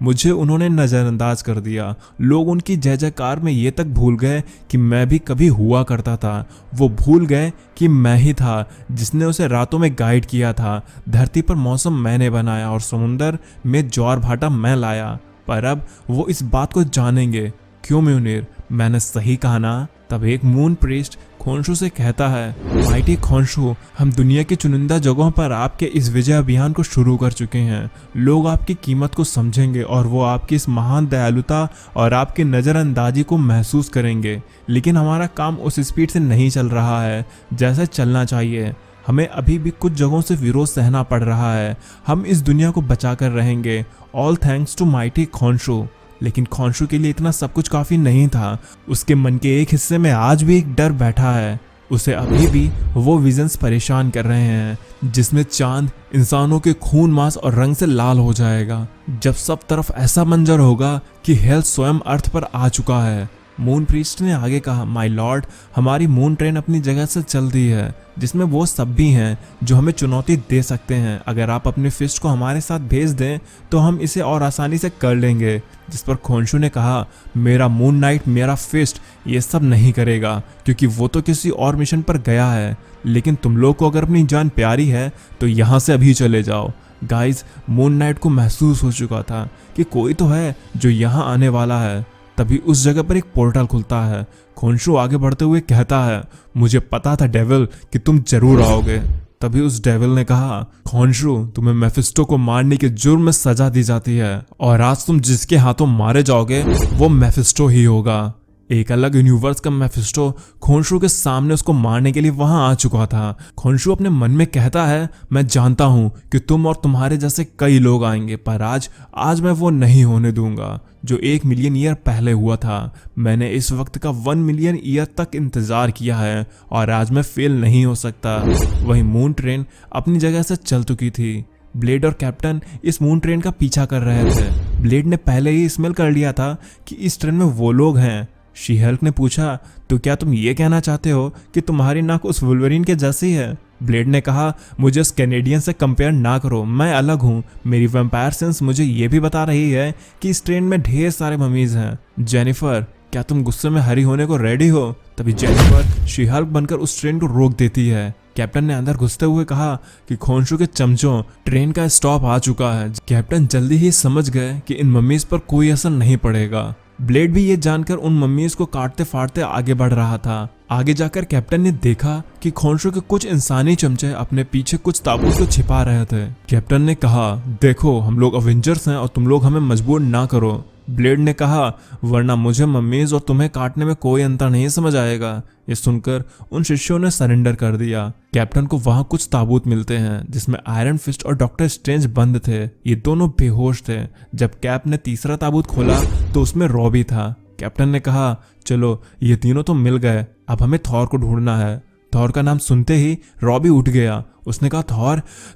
मुझे उन्होंने नजरअंदाज कर दिया। लोग उनकी जय जयकार में ये तक भूल गए कि मैं भी कभी हुआ करता था। वो भूल गए कि मैं ही था जिसने उसे रातों में गाइड किया था। धरती पर मौसम मैंने बनाया और समुंदर में ज्वार भाटा मैं लाया। पर अब वो इस बात को जानेंगे। क्यों म्योनिर, मैंने सही कहा ना? तब एक मून प्रीस्ट खोंशू से कहता है माइटी खोंशू, हम दुनिया की चुनिंदा जगहों पर आपके इस विजय अभियान को शुरू कर चुके हैं। लोग आपकी कीमत को समझेंगे और वो आपकी इस महान दयालुता और आपकी नज़रअंदाजी को महसूस करेंगे। लेकिन हमारा काम उस स्पीड से नहीं चल रहा है जैसे चलना चाहिए। हमें अभी भी कुछ जगहों से विरोध सहना पड़ रहा है। हम इस दुनिया को बचा कर रहेंगे। All thanks to mighty Khonshu. लेकिन खॉन्शू के लिए इतना सब कुछ काफी नहीं था। उसके मन के एक हिस्से में आज भी एक डर बैठा है। उसे अभी भी वो विजन्स परेशान कर रहे हैं जिसमें चांद इंसानों के खून मांस और रंग से लाल हो जाएगा, जब सब तरफ ऐसा मंजर होगा कि हेल स्वयं अर्थ पर आ चुका है। मून प्रीस्ट ने आगे कहा, माय लॉर्ड, हमारी मून ट्रेन अपनी जगह से चल रही है जिसमें वो सब भी हैं जो हमें चुनौती दे सकते हैं। अगर आप अपने फिस्ट को हमारे साथ भेज दें तो हम इसे और आसानी से कर लेंगे। जिस पर खॉन्शू ने कहा, मेरा मून नाइट, मेरा फिस्ट ये सब नहीं करेगा क्योंकि वो तो किसी और मिशन पर गया है। लेकिन तुम लोग को अगर अपनी जान प्यारी है तो यहाँ से अभी चले जाओ। गाइज, मून नाइट को महसूस हो चुका था कि कोई तो है जो यहाँ आने वाला है। तभी उस जगह पर एक पोर्टल खुलता है। खॉन्शू आगे बढ़ते हुए कहता है, मुझे पता था डेविल कि तुम जरूर आओगे। तभी उस डेविल ने कहा, खॉन्शू, तुम्हें मेफिस्टो को मारने के जुर्म में सजा दी जाती है और आज तुम जिसके हाथों मारे जाओगे वो मेफिस्टो ही होगा। एक अलग यूनिवर्स का मेफिस्टो खॉन्शू के सामने उसको मारने के लिए वहां आ चुका था। खॉन्शू अपने मन में कहता है, मैं जानता हूं कि तुम और तुम्हारे जैसे कई लोग आएंगे, पर आज मैं वो नहीं होने दूंगा जो 1 मिलियन ईयर पहले हुआ था। मैंने इस वक्त का 1 मिलियन ईयर तक इंतजार किया है और आज मैं फेल नहीं हो सकता। वही मून ट्रेन अपनी जगह से चल चुकी थी। ब्लेड और कैप्टन इस मून ट्रेन का पीछा कर रहे थे। ब्लेड ने पहले ही स्मेल कर लिया था कि इस ट्रेन में वो लोग हैं। शी हल्क ने पूछा, तो क्या तुम ये कहना चाहते हो कि तुम्हारी नाक उस वुल्वरीन के जैसी है? ब्लेड ने कहा, मुझे उस कैनेडियन से कंपेयर ना करो, मैं अलग हूँ। मेरी वैम्पायर सेंस मुझे ये भी बता रही है कि इस ट्रेन में ढेर सारे ममीज हैं। जेनिफर, क्या तुम गुस्से में हरी होने को रेडी हो? तभी जेनिफर शी हल्क बनकर उस ट्रेन को रोक देती है। कैप्टन ने अंदर घुसते हुए कहा कि खॉन्शू के चमचों, ट्रेन का स्टॉप आ चुका है। कैप्टन जल्दी ही समझ गए कि इन मम्मीज पर कोई असर नहीं पड़ेगा। ब्लेड भी ये जानकर उन मम्मीज को काटते फाड़ते आगे बढ़ रहा था। आगे जाकर कैप्टन ने देखा कि खॉन्शू के कुछ इंसानी चमचे अपने पीछे कुछ ताबूत को छिपा रहे थे। कैप्टन ने कहा, देखो, हम लोग अवेंजर्स हैं और तुम लोग हमें मजबूर ना करो। ब्लेड ने कहा, वरना मुझे मम्मीज और तुम्हें काटने में कोई अंतर नहीं समझ आएगा। ये सुनकर उन शिष्यों ने सरेंडर कर दिया। कैप्टन को वहां कुछ ताबूत मिलते हैं जिसमें आयरन फिस्ट और डॉक्टर स्ट्रेंज बंद थे। ये दोनों बेहोश थे। जब कैप ने तीसरा ताबूत खोला तो उसमें रॉबी था। कैप्टन ने कहा, चलो, ये तीनों तो मिल गए, अब हमें थॉर को ढूंढना है। थॉर का नाम सुनते ही रॉबी उठ गया। उसने कहा,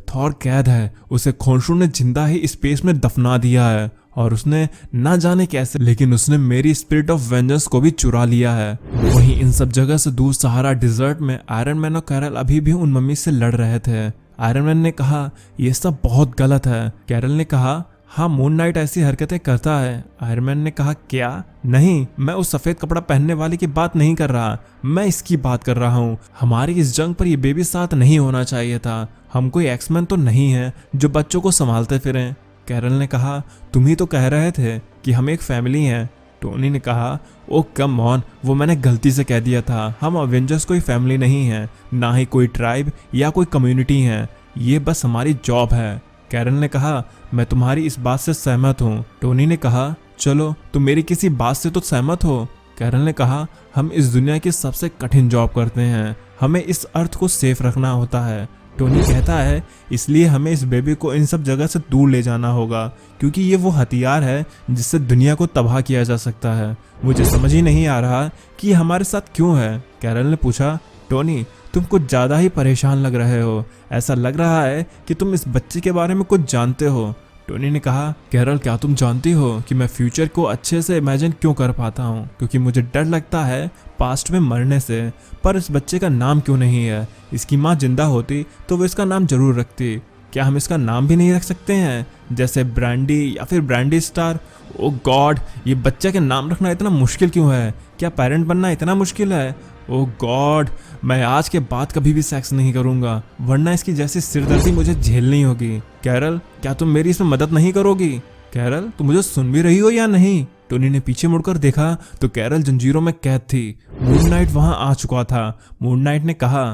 थॉर कैद है। उसे खॉन्शू ने जिंदा ही स्पेस में दफना दिया है और उसने ना जाने कैसे, लेकिन उसने मेरी स्पिरिट ऑफ वेंजेंस को भी चुरा लिया है। वहीं इन सब जगह से दूर सहारा डिजर्ट में आयरन मैन और कैरल अभी भी उन मम्मी से लड़ रहे थे। आयरन मैन ने कहा, यह सब बहुत गलत है। कैरल ने कहा, हाँ, मून नाइट ऐसी हरकतें करता है। आयरन मैन ने कहा, क्या? नहीं, मैं उस सफेद कपड़ा पहनने वाले की बात नहीं कर रहा, मैं इसकी बात कर रहा हूँ। हमारी इस जंग पर ये बेबी साथ नहीं होना चाहिए था। हम कोई एक्समैन तो नहीं है जो बच्चों को संभालते फिरें। कैरल ने कहा, तुम ही तो कह रहे थे कि हम एक फैमिली हैं। टोनी ने कहा, ओ कम ऑन, वो मैंने गलती से कह दिया था। हम अवेंजर्स कोई फैमिली नहीं है, ना ही कोई ट्राइब या कोई कम्युनिटी है। ये बस हमारी जॉब है। कैरल ने कहा, मैं तुम्हारी इस बात से सहमत हूँ। टोनी ने कहा, चलो, तुम मेरी किसी बात से तो सहमत हो। कैरल ने कहा, हम इस दुनिया की सबसे कठिन जॉब करते हैं, हमें इस अर्थ को सेफ रखना होता है। टोनी कहता है, इसलिए हमें इस बेबी को इन सब जगह से दूर ले जाना होगा क्योंकि ये वो हथियार है जिससे दुनिया को तबाह किया जा सकता है। मुझे समझ ही नहीं आ रहा कि ये हमारे साथ क्यों है। कैरल ने पूछा, टोनी, तुम कुछ ज़्यादा ही परेशान लग रहे हो। ऐसा लग रहा है कि तुम इस बच्चे के बारे में कुछ जानते हो। टोनी ने कहा, कैरल, क्या तुम जानती हो कि मैं फ्यूचर को अच्छे से इमेजिन क्यों कर पाता हूँ? क्योंकि मुझे डर लगता है पास्ट में मरने से। पर इस बच्चे का नाम क्यों नहीं है? इसकी माँ जिंदा होती तो वो इसका नाम जरूर रखती। क्या हम इसका नाम भी नहीं रख सकते हैं, जैसे ब्रांडी या फिर ब्रांडी स्टार? ओ गॉड, ये बच्चे के नाम रखना इतना मुश्किल क्यों है? क्या पेरेंट बनना इतना मुश्किल है? ओह गॉड, मैं आज के बाद कभी भी सेक्स नहीं करूंगा, वरना इसकी जैसी सिरदर्दी मुझे झेलनी होगी। कैरल, क्या तुम मेरी इसमें मदद नहीं करोगी? कैरल, तुम मुझे सुन भी रही हो या नहीं? टोनी ने पीछे मुड़कर देखा तो कैरल जंजीरों में कैद थी। मून नाइट वहां आ चुका था। मून नाइट ने कहा,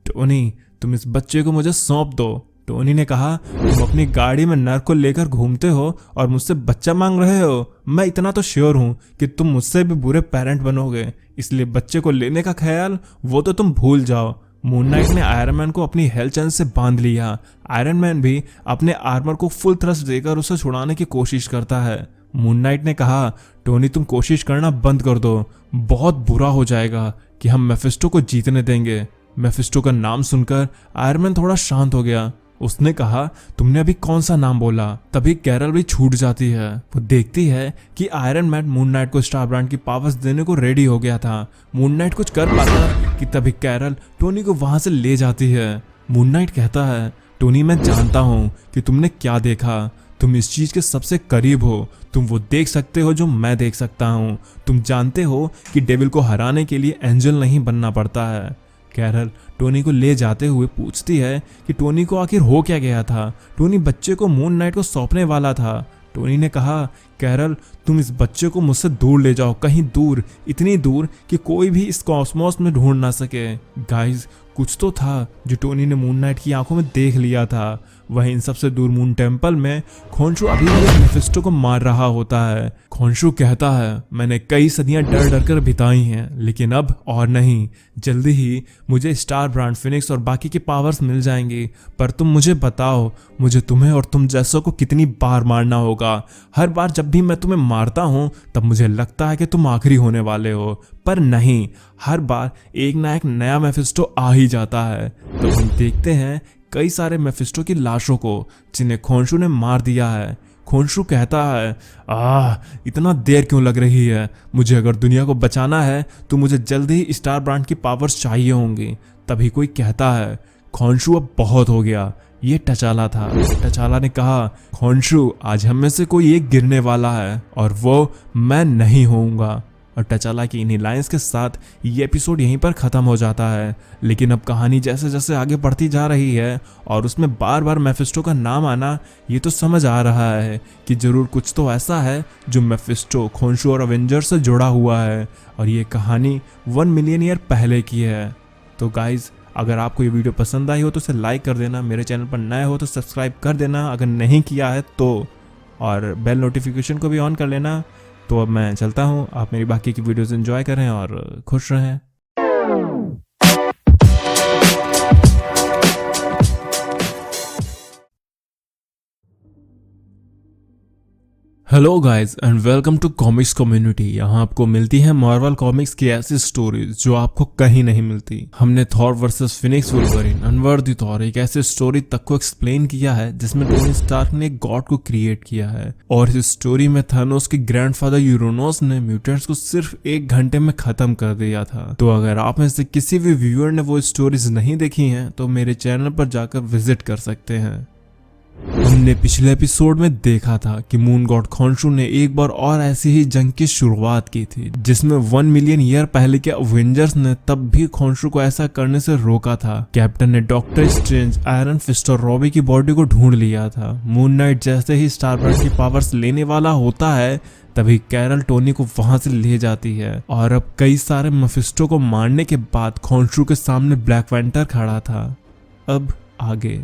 टोनी, तुम इस बच्चे को मुझे सौंप दो। टोनी ने कहा, तुम अपनी गाड़ी में नर को लेकर घूमते हो और मुझसे बच्चा मांग रहे हो। मैं इतना तो श्योर हूं कि तुम मुझसे भी बुरे पेरेंट बनोगे, इसलिए बच्चे को लेने का ख्याल वो तो तुम भूल जाओ। मून नाइट ने आयरन मैन को अपनी हेल चैन से बांध लिया। आयरन मैन भी अपने आर्मर को फुल थ्रस्ट देकर उसे छुड़ाने की कोशिश करता है, मून नाइट ने कहा, टोनी तुम कोशिश करना बंद कर दो, बहुत बुरा हो जाएगा कि हम मेफिस्टो को जीतने देंगे। मेफिस्टो का नाम सुनकर आयरन मैन थोड़ा शांत हो गया। उसने कहा, तुमने अभी कौन सा नाम बोला? तभी कैरल भी छूट जाती है। वो देखती है कि आयरन मैन मून नाइट को स्टार ब्रांड की पावर्स देने को रेडी हो गया था। मून नाइट कुछ कर पाता कि तभी कैरल टोनी को वहां से ले जाती है। मून नाइट कहता है, टोनी मैं जानता हूँ कि तुमने क्या देखा, तुम इस चीज के सबसे करीब हो, तुम वो देख सकते हो जो मैं देख सकता हूँ। तुम जानते हो कि डेविल को हराने के लिए एंजल नहीं बनना पड़ता है। कैरल टोनी को ले जाते हुए पूछती है कि टोनी को आखिर हो क्या गया था। टोनी बच्चे को मून नाइट को सौंपने वाला था। टोनी ने कहा, कैरल तुम इस बच्चे को मुझसे दूर ले जाओ, कहीं दूर, इतनी दूर कि कोई भी इस कॉस्मोस में ढूंढ ना सके। गाइस कुछ तो था जो टोनी ने मून नाइट की आंखों में देख लिया था। वहीं इन सबसे दूर मून टेम्पल में खोंशू अभी भी मेफिस्टो को मार रहा होता है। खोंशू कहता है, मैंने कई सदियां डर डर कर बिताई हैं, लेकिन अब और नहीं। जल्दी ही मुझे स्टार ब्रांड, फिनिक्स और बाकी की पावर्स मिल जाएंगी, पर तुम मुझे बताओ, मुझे तुम्हें और तुम जैसों को कितनी बार मारना होगा? हर बार जब भी मैं तुम्हें मारता हूँ तब मुझे लगता है कि तुम आखिरी होने वाले हो, पर नहीं, हर बार एक ना एक नया मेफिस्टो आ ही जाता है। तो हम देखते हैं कई सारे मेफिस्टो की लाशों को जिन्हें खोंशू ने मार दिया है। खोंशू कहता है, इतना देर क्यों लग रही है? मुझे अगर दुनिया को बचाना है तो मुझे जल्दी ही स्टार ब्रांड की पावर्स चाहिए होंगी। तभी कोई कहता है, खोंशू अब बहुत हो गया। ये टचाला था। टचाला ने कहा, खोंशू आज हम में से कोई एक गिरने वाला है और वो मैं नहीं होऊंगा। और टचाला की इन्हीं लाइंस के साथ ये एपिसोड यहीं पर ख़त्म हो जाता है। लेकिन अब कहानी जैसे जैसे आगे बढ़ती जा रही है और उसमें बार बार मेफिस्टो का नाम आना, ये तो समझ आ रहा है कि ज़रूर कुछ तो ऐसा है जो मेफिस्टो, खोंशू और अवेंजर से जुड़ा हुआ है और ये कहानी 1 मिलियन ईयर पहले की है। तो गाइज़ अगर आपको ये वीडियो पसंद आई हो तो इसे लाइक कर देना, मेरे चैनल पर नए हो तो सब्सक्राइब कर देना अगर नहीं किया है तो, और बेल नोटिफिकेशन को भी ऑन कर लेना। तो अब मैं चलता हूँ, आप मेरी बाकी की वीडियोस एंजॉय करें और खुश रहें। Hello guys and welcome to comics community. यहाँ आपको मिलती है मार्वल कॉमिक्स की ऐसी स्टोरीज जो आपको कहीं नहीं मिलती। हमने Thor versus Phoenix Wolverine, unworthy Thor, एक ऐसे स्टोरी तक को एक्सप्लेन किया है जिसमें टोनी स्टार्क ने एक गॉड को क्रिएट किया है और इस स्टोरी में थानोस के ग्रैंडफादर यूरेनस ने म्यूटेंट्स को सिर्फ 1 घंटे में खत्म कर दिया था। तो अगर आप में से किसी भी व्यूअर ने वो स्टोरीज नहीं देखी हैं तो मेरे चैनल पर जाकर विजिट कर सकते हैं। हमने पिछले एपिसोड में देखा था कि मून गॉड खोंशू ने एक बार और ऐसी ही जंग की शुरुआत की थी जिसमें 1 मिलियन ईयर पहले के अवेंजर्स ने तब भी खोंशू को ऐसा करने से रोका था। कैप्टन ने डॉक्टर स्ट्रेंज, आयरन फिस्ट और रॉबी की बॉडी को ढूंढ लिया था। मून नाइट जैसे ही स्टार ब्रांड की पावर्स लेने वाला होता है तभी कैरल टोनी को वहां से ले जाती है और अब कई सारे मेफिस्टो को मारने के बाद खोंशू के सामने ब्लैक पैंथर खड़ा था। अब आगे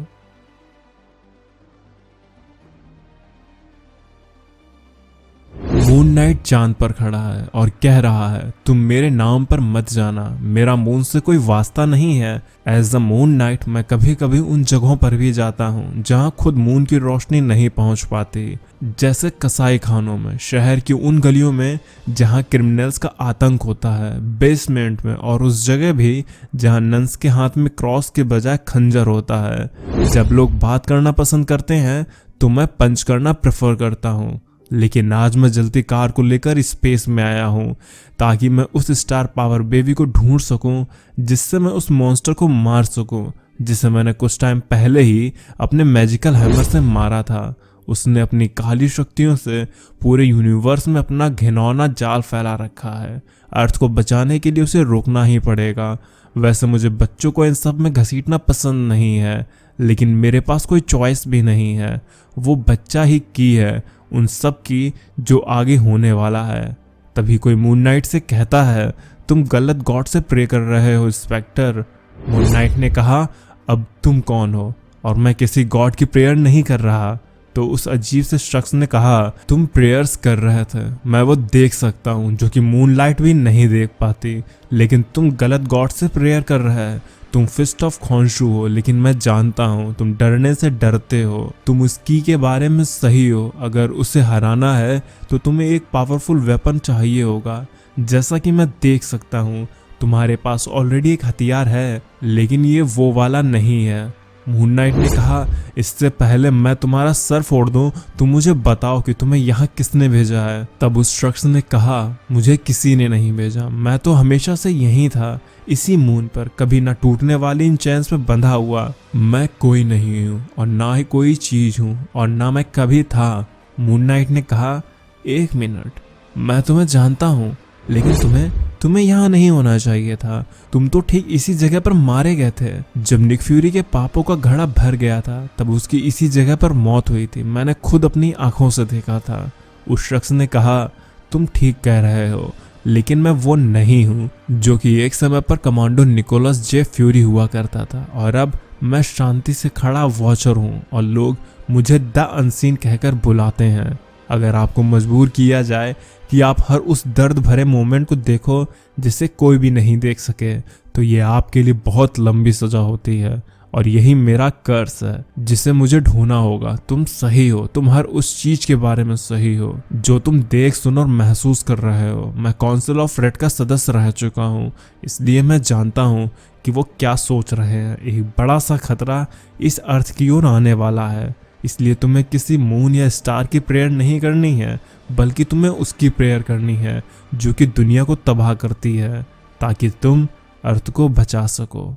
मून नाइट चांद पर खड़ा है और कह रहा है, तुम मेरे नाम पर मत जाना, मेरा मून से कोई वास्ता नहीं है। एज द मून नाइट मैं कभी कभी उन जगहों पर भी जाता हूँ जहाँ खुद मून की रोशनी नहीं पहुँच पाती, जैसे कसाई खानों में, शहर की उन गलियों में जहाँ क्रिमिनल्स का आतंक होता है, बेसमेंट में, और उस जगह भी जहाँ नन्स के हाथ में क्रॉस के बजाय खंजर होता है। जब लोग बात करना पसंद करते हैं तो मैं पंच करना प्रेफर करता हूँ, लेकिन आज मैं जल्दी कार को लेकर स्पेस में आया हूँ ताकि मैं उस स्टार पावर बेबी को ढूंढ सकूं जिससे मैं उस मॉन्स्टर को मार सकूं जिसे मैंने कुछ टाइम पहले ही अपने मैजिकल हैमर से मारा था। उसने अपनी काली शक्तियों से पूरे यूनिवर्स में अपना घिनौना जाल फैला रखा है। अर्थ को बचाने के लिए उसे रोकना ही पड़ेगा। वैसे मुझे बच्चों को इन सब में घसीटना पसंद नहीं है, लेकिन मेरे पास कोई चॉइस भी नहीं है। वो बच्चा ही की है उन सब की जो आगे होने वाला है। तभी कोई मून नाइट से कहता है, तुम गलत गॉड से प्रे कर रहे हो इंस्पेक्टर। मून नाइट ने कहा, अब तुम कौन हो? और मैं किसी गॉड की प्रेयर नहीं कर रहा। तो उस अजीब से शख्स ने कहा, तुम प्रेयर्स कर रहे थे, मैं वो देख सकता हूँ जो कि मून लाइट भी नहीं देख पाती, लेकिन तुम गलत गॉड से प्रेयर कर रहे हैं। तुम फिस्ट ऑफ खॉन्शू हो, लेकिन मैं जानता हूँ तुम डरने से डरते हो। तुम उसकी के बारे में सही हो। अगर उसे हराना है तो तुम्हें एक पावरफुल वेपन चाहिए होगा। जैसा कि मैं देख सकता हूँ तुम्हारे पास ऑलरेडी एक हथियार है, लेकिन ये वो वाला नहीं है। मून नाइट ने कहा, इससे पहले मैं तुम्हारा सर फोड़ दूं, तुम मुझे बताओ कि तुम्हें यहाँ किसने भेजा है। तब उस शख्स ने कहा, मुझे किसी ने नहीं भेजा, मैं तो हमेशा से यहीं था, इसी मून पर, कभी ना टूटने वाली इन चैन्स में बंधा हुआ। मैं कोई नहीं हूँ और ना ही कोई चीज हूँ और ना मैं कभी था। मून नाइट ने कहा, एक मिनट, मैं तुम्हें जानता हूँ, लेकिन तुम्हें यहाँ नहीं होना चाहिए था। तुम तो ठीक इसी जगह पर मारे गए थे। जब निक फ्यूरी के पापों का घड़ा भर गया था तब उसकी इसी जगह पर मौत हुई थी। मैंने खुद अपनी आंखों से देखा था। उस शख्स ने कहा, तुम ठीक कह रहे हो, लेकिन मैं वो नहीं हूँ जो कि एक समय पर कमांडो निकोलस जे फ्यूरी हुआ करता था, और अब मैं शांति से खड़ा वॉचर हूँ और लोग मुझे द अनसीन कहकर बुलाते हैं। अगर आपको मजबूर किया जाए कि आप हर उस दर्द भरे मोमेंट को देखो जिसे कोई भी नहीं देख सके, तो ये आपके लिए बहुत लंबी सजा होती है, और यही मेरा कर्स है जिसे मुझे ढूंढना होगा। तुम सही हो, तुम हर उस चीज के बारे में सही हो जो तुम देख सुन और महसूस कर रहे हो। मैं काउंसिल ऑफ रेड का सदस्य रह चुका हूँ, इसलिए मैं जानता हूँ कि वो क्या सोच रहे हैं। एक बड़ा सा खतरा इस अर्थ की ओर आने वाला है, इसलिए तुम्हें किसी मून या स्टार की प्रेयर नहीं करनी है, बल्कि तुम्हें उसकी प्रेयर करनी है जो कि दुनिया को तबाह करती है, ताकि तुम अर्थ को बचा सको।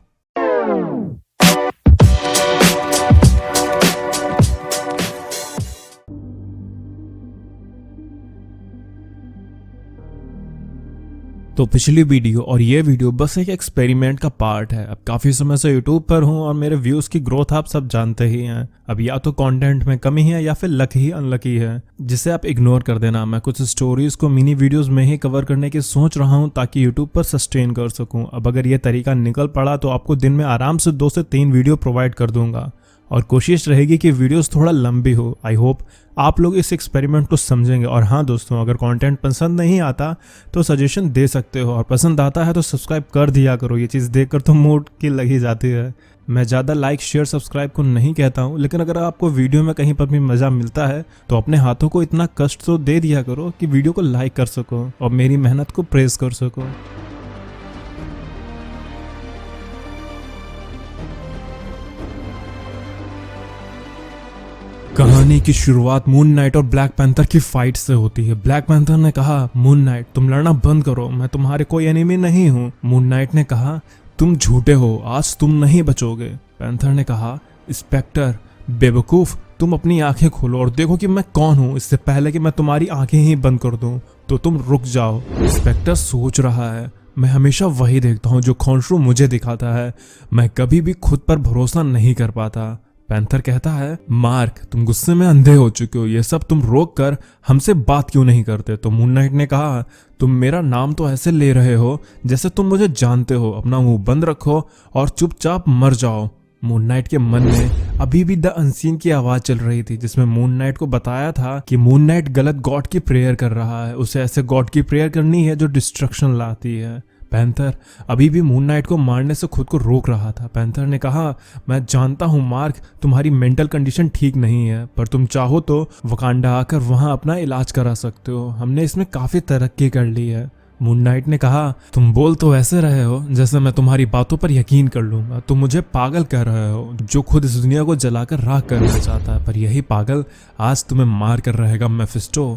तो पिछली वीडियो और ये वीडियो बस एक एक्सपेरिमेंट का पार्ट है। अब काफ़ी समय से यूट्यूब पर हूँ और मेरे व्यूज़ की ग्रोथ आप सब जानते ही हैं। अब या तो कंटेंट में कमी है या फिर लक ही अनलकी है, जिसे आप इग्नोर कर देना। मैं कुछ स्टोरीज़ को मिनी वीडियोज़ में ही कवर करने की सोच रहा हूँ ताकि यूट्यूब पर सस्टेन कर सकूँ। अब अगर ये तरीका निकल पड़ा तो आपको दिन में आराम से 2 से 3 वीडियो प्रोवाइड कर दूंगा, और कोशिश रहेगी कि वीडियोस थोड़ा लंबी हो। आई होप आप लोग इस एक्सपेरिमेंट को समझेंगे। और हाँ दोस्तों, अगर कंटेंट पसंद नहीं आता तो सजेशन दे सकते हो, और पसंद आता है तो सब्सक्राइब कर दिया करो। ये चीज़ देखकर तो मूड की लग ही जाती है। मैं ज़्यादा लाइक शेयर सब्सक्राइब को नहीं कहता हूँ, लेकिन अगर आपको वीडियो में कहीं पर भी मज़ा मिलता है तो अपने हाथों को इतना कष्ट तो दे दिया करो कि वीडियो को लाइक कर सको और मेरी मेहनत को प्रेज़ कर सको। कहानी की शुरुआत मून नाइट और ब्लैक पैंथर की फाइट से होती है। ब्लैक पैंथर ने कहा, मून नाइट तुम लड़ना बंद करो, मैं तुम्हारे कोई एनिमी नहीं हूँ। मून नाइट ने कहा, तुम झूठे हो, आज तुम नहीं बचोगे। पैंथर ने कहा, स्पेक्टर बेवकूफ, तुम अपनी आंखें खोलो और देखो कि मैं कौन हूँ, इससे पहले कि मैं तुम्हारी आंखें ही बंद कर दूं तो तुम रुक जाओ। स्पेक्टर सोच रहा है, मैं हमेशा वही देखता हूँ जो खॉन्शू मुझे दिखाता है, मैं कभी भी खुद पर भरोसा नहीं कर पाता। पैंथर कहता है, मार्क तुम गुस्से में अंधे हो चुके हो, ये सब तुम रोक कर हमसे बात क्यों नहीं करते। तो मून नाइट ने कहा, तुम मेरा नाम तो ऐसे ले रहे हो जैसे तुम मुझे जानते हो, अपना मुंह बंद रखो और चुपचाप मर जाओ। मून नाइट के मन में अभी भी द अनसीन की आवाज चल रही थी, जिसमें मून नाइट को बताया था कि मून नाइट गलत गॉड की प्रेयर कर रहा है, उसे ऐसे गॉड की प्रेयर करनी है जो डिस्ट्रक्शन लाती है। पैंथर अभी भी मून नाइट को मारने से खुद को रोक रहा था। पैंथर ने कहा, मैं जानता हूँ मार्क, तुम्हारी मेंटल कंडीशन ठीक नहीं है, पर तुम चाहो तो वकांडा आकर वहां अपना इलाज करा सकते हो, हमने इसमें काफी तरक्की कर ली है। मून नाइट ने कहा, तुम बोल तो ऐसे रहे हो जैसे मैं तुम्हारी बातों पर यकीन कर लूंगा। तुम मुझे पागल कह रहे हो जो खुद इस दुनिया को जलाकर राख करना चाहता है, पर यही पागल आज तुम्हें मार कर रहेगा मेफिस्टो।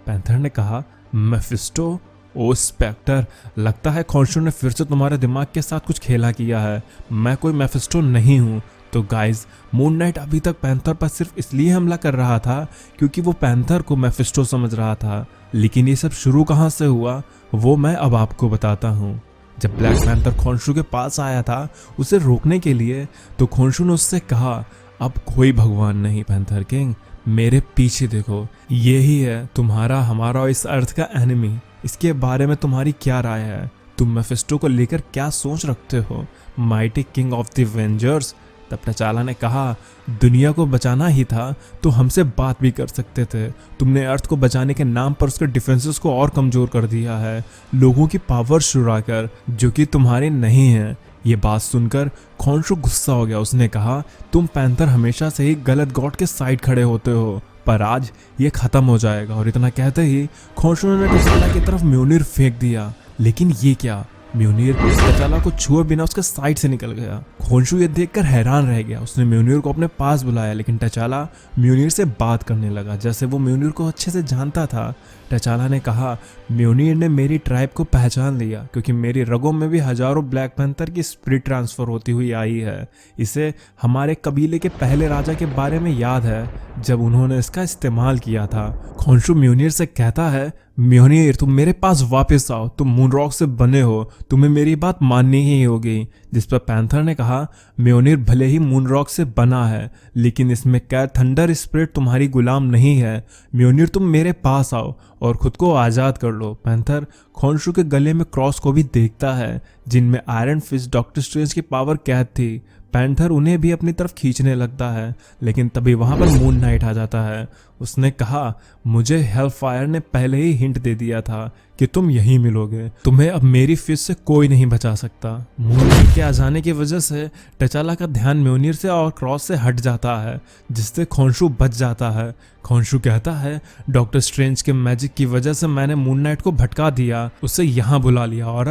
पैंथर ने कहा, मेफिस्टो? ओ स्पेक्टर, लगता है खॉन्शू ने फिर से तुम्हारे दिमाग के साथ कुछ खेला किया है, मैं कोई मेफिस्टो नहीं हूँ। तो गाइज, मून नाइट अभी तक पैंथर पर सिर्फ इसलिए हमला कर रहा था क्योंकि वो पैंथर को मेफिस्टो समझ रहा था, लेकिन ये सब शुरू कहाँ से हुआ वो मैं अब आपको बताता हूँ। जब ब्लैक पैंथर खॉन्शू के पास आया था उसे रोकने के लिए, तो खॉन्शू ने उससे कहा, अब कोई भगवान नहीं पैंथर किंग, मेरे पीछे देखो, यही है तुम्हारा हमारा और इस अर्थ का एनिमी। इसके बारे में तुम्हारी क्या राय है? तुम मेफिस्टो को लेकर क्या सोच रखते हो, माइटी किंग ऑफ द वेंजर्स? तब टचाला ने कहा, दुनिया को बचाना ही था तो हमसे बात भी कर सकते थे। तुमने अर्थ को बचाने के नाम पर उसके डिफेंसेस को और कमजोर कर दिया है, लोगों की पावर चुरा कर, जो कि तुम्हारी नहीं है। ये बात सुनकर खॉन्शू गुस्सा हो गया। उसने कहा, तुम पैंथर हमेशा से ही गलत गॉड के साइड खड़े होते हो, पर आज ये खत्म हो जाएगा। और इतना कहते ही खॉन्शू ने टचाला की तरफ म्योनिर फेंक दिया। लेकिन ये क्या, म्योनिर टचाला को छुए बिना उसके साइड से निकल गया। खॉन्शू ये देखकर हैरान रह गया। उसने म्योनिर को अपने पास बुलाया, लेकिन टचाला म्योनिर से बात करने लगा जैसे वो म्योनिर को अच्छे से जानता था। टचाला ने कहा, म्योनिर ने मेरी ट्राइब को पहचान लिया क्योंकि मेरी रगों में भी हजारों ब्लैक पैंथर की स्पिरिट ट्रांसफर होती हुई आई है। इसे हमारे कबीले के पहले राजा के बारे में याद है जब उन्होंने इसका इस्तेमाल किया था। खॉन्शू म्योनिर से कहता है, म्योनिर तुम मेरे पास वापस आओ, तुम मून रॉक से बने हो, तुम्हें मेरी बात माननी ही होगी। जिस पर पैंथर ने कहा, म्योनिर भले ही मून रॉक से बना है लेकिन इसमें कैद थंडर स्पिरिट तुम्हारी गुलाम नहीं है। म्योनिर तुम मेरे पास आओ और खुद को आज़ाद कर लो। पैंथर खॉन्शू के गले में क्रॉस को भी देखता है जिनमें आयरन फिस्ट डॉक्टर स्ट्रेंज की पावर कैद थी। पैंथर उन्हें भी अपनी तरफ खींचने लगता है, लेकिन तभी वहां पर मून नाइट आ जाता है। उसने कहा, मुझे हेलफायर ने पहले ही हिंट दे दिया था कि तुम यहीं मिलोगे, तुम्हें अब मेरी फिस्ट से कोई नहीं बचा सकता। मून नाइट के आ जाने की वजह से टचाला का ध्यान म्योनिर से और क्रॉस से हट जाता है, जिससे खॉन्शू बच जाता है। खॉन्शू कहता है, डॉक्टर स्ट्रेंज के मैजिक की वजह से मैंने मून नाइट को भटका दिया, उसे यहाँ बुला लिया और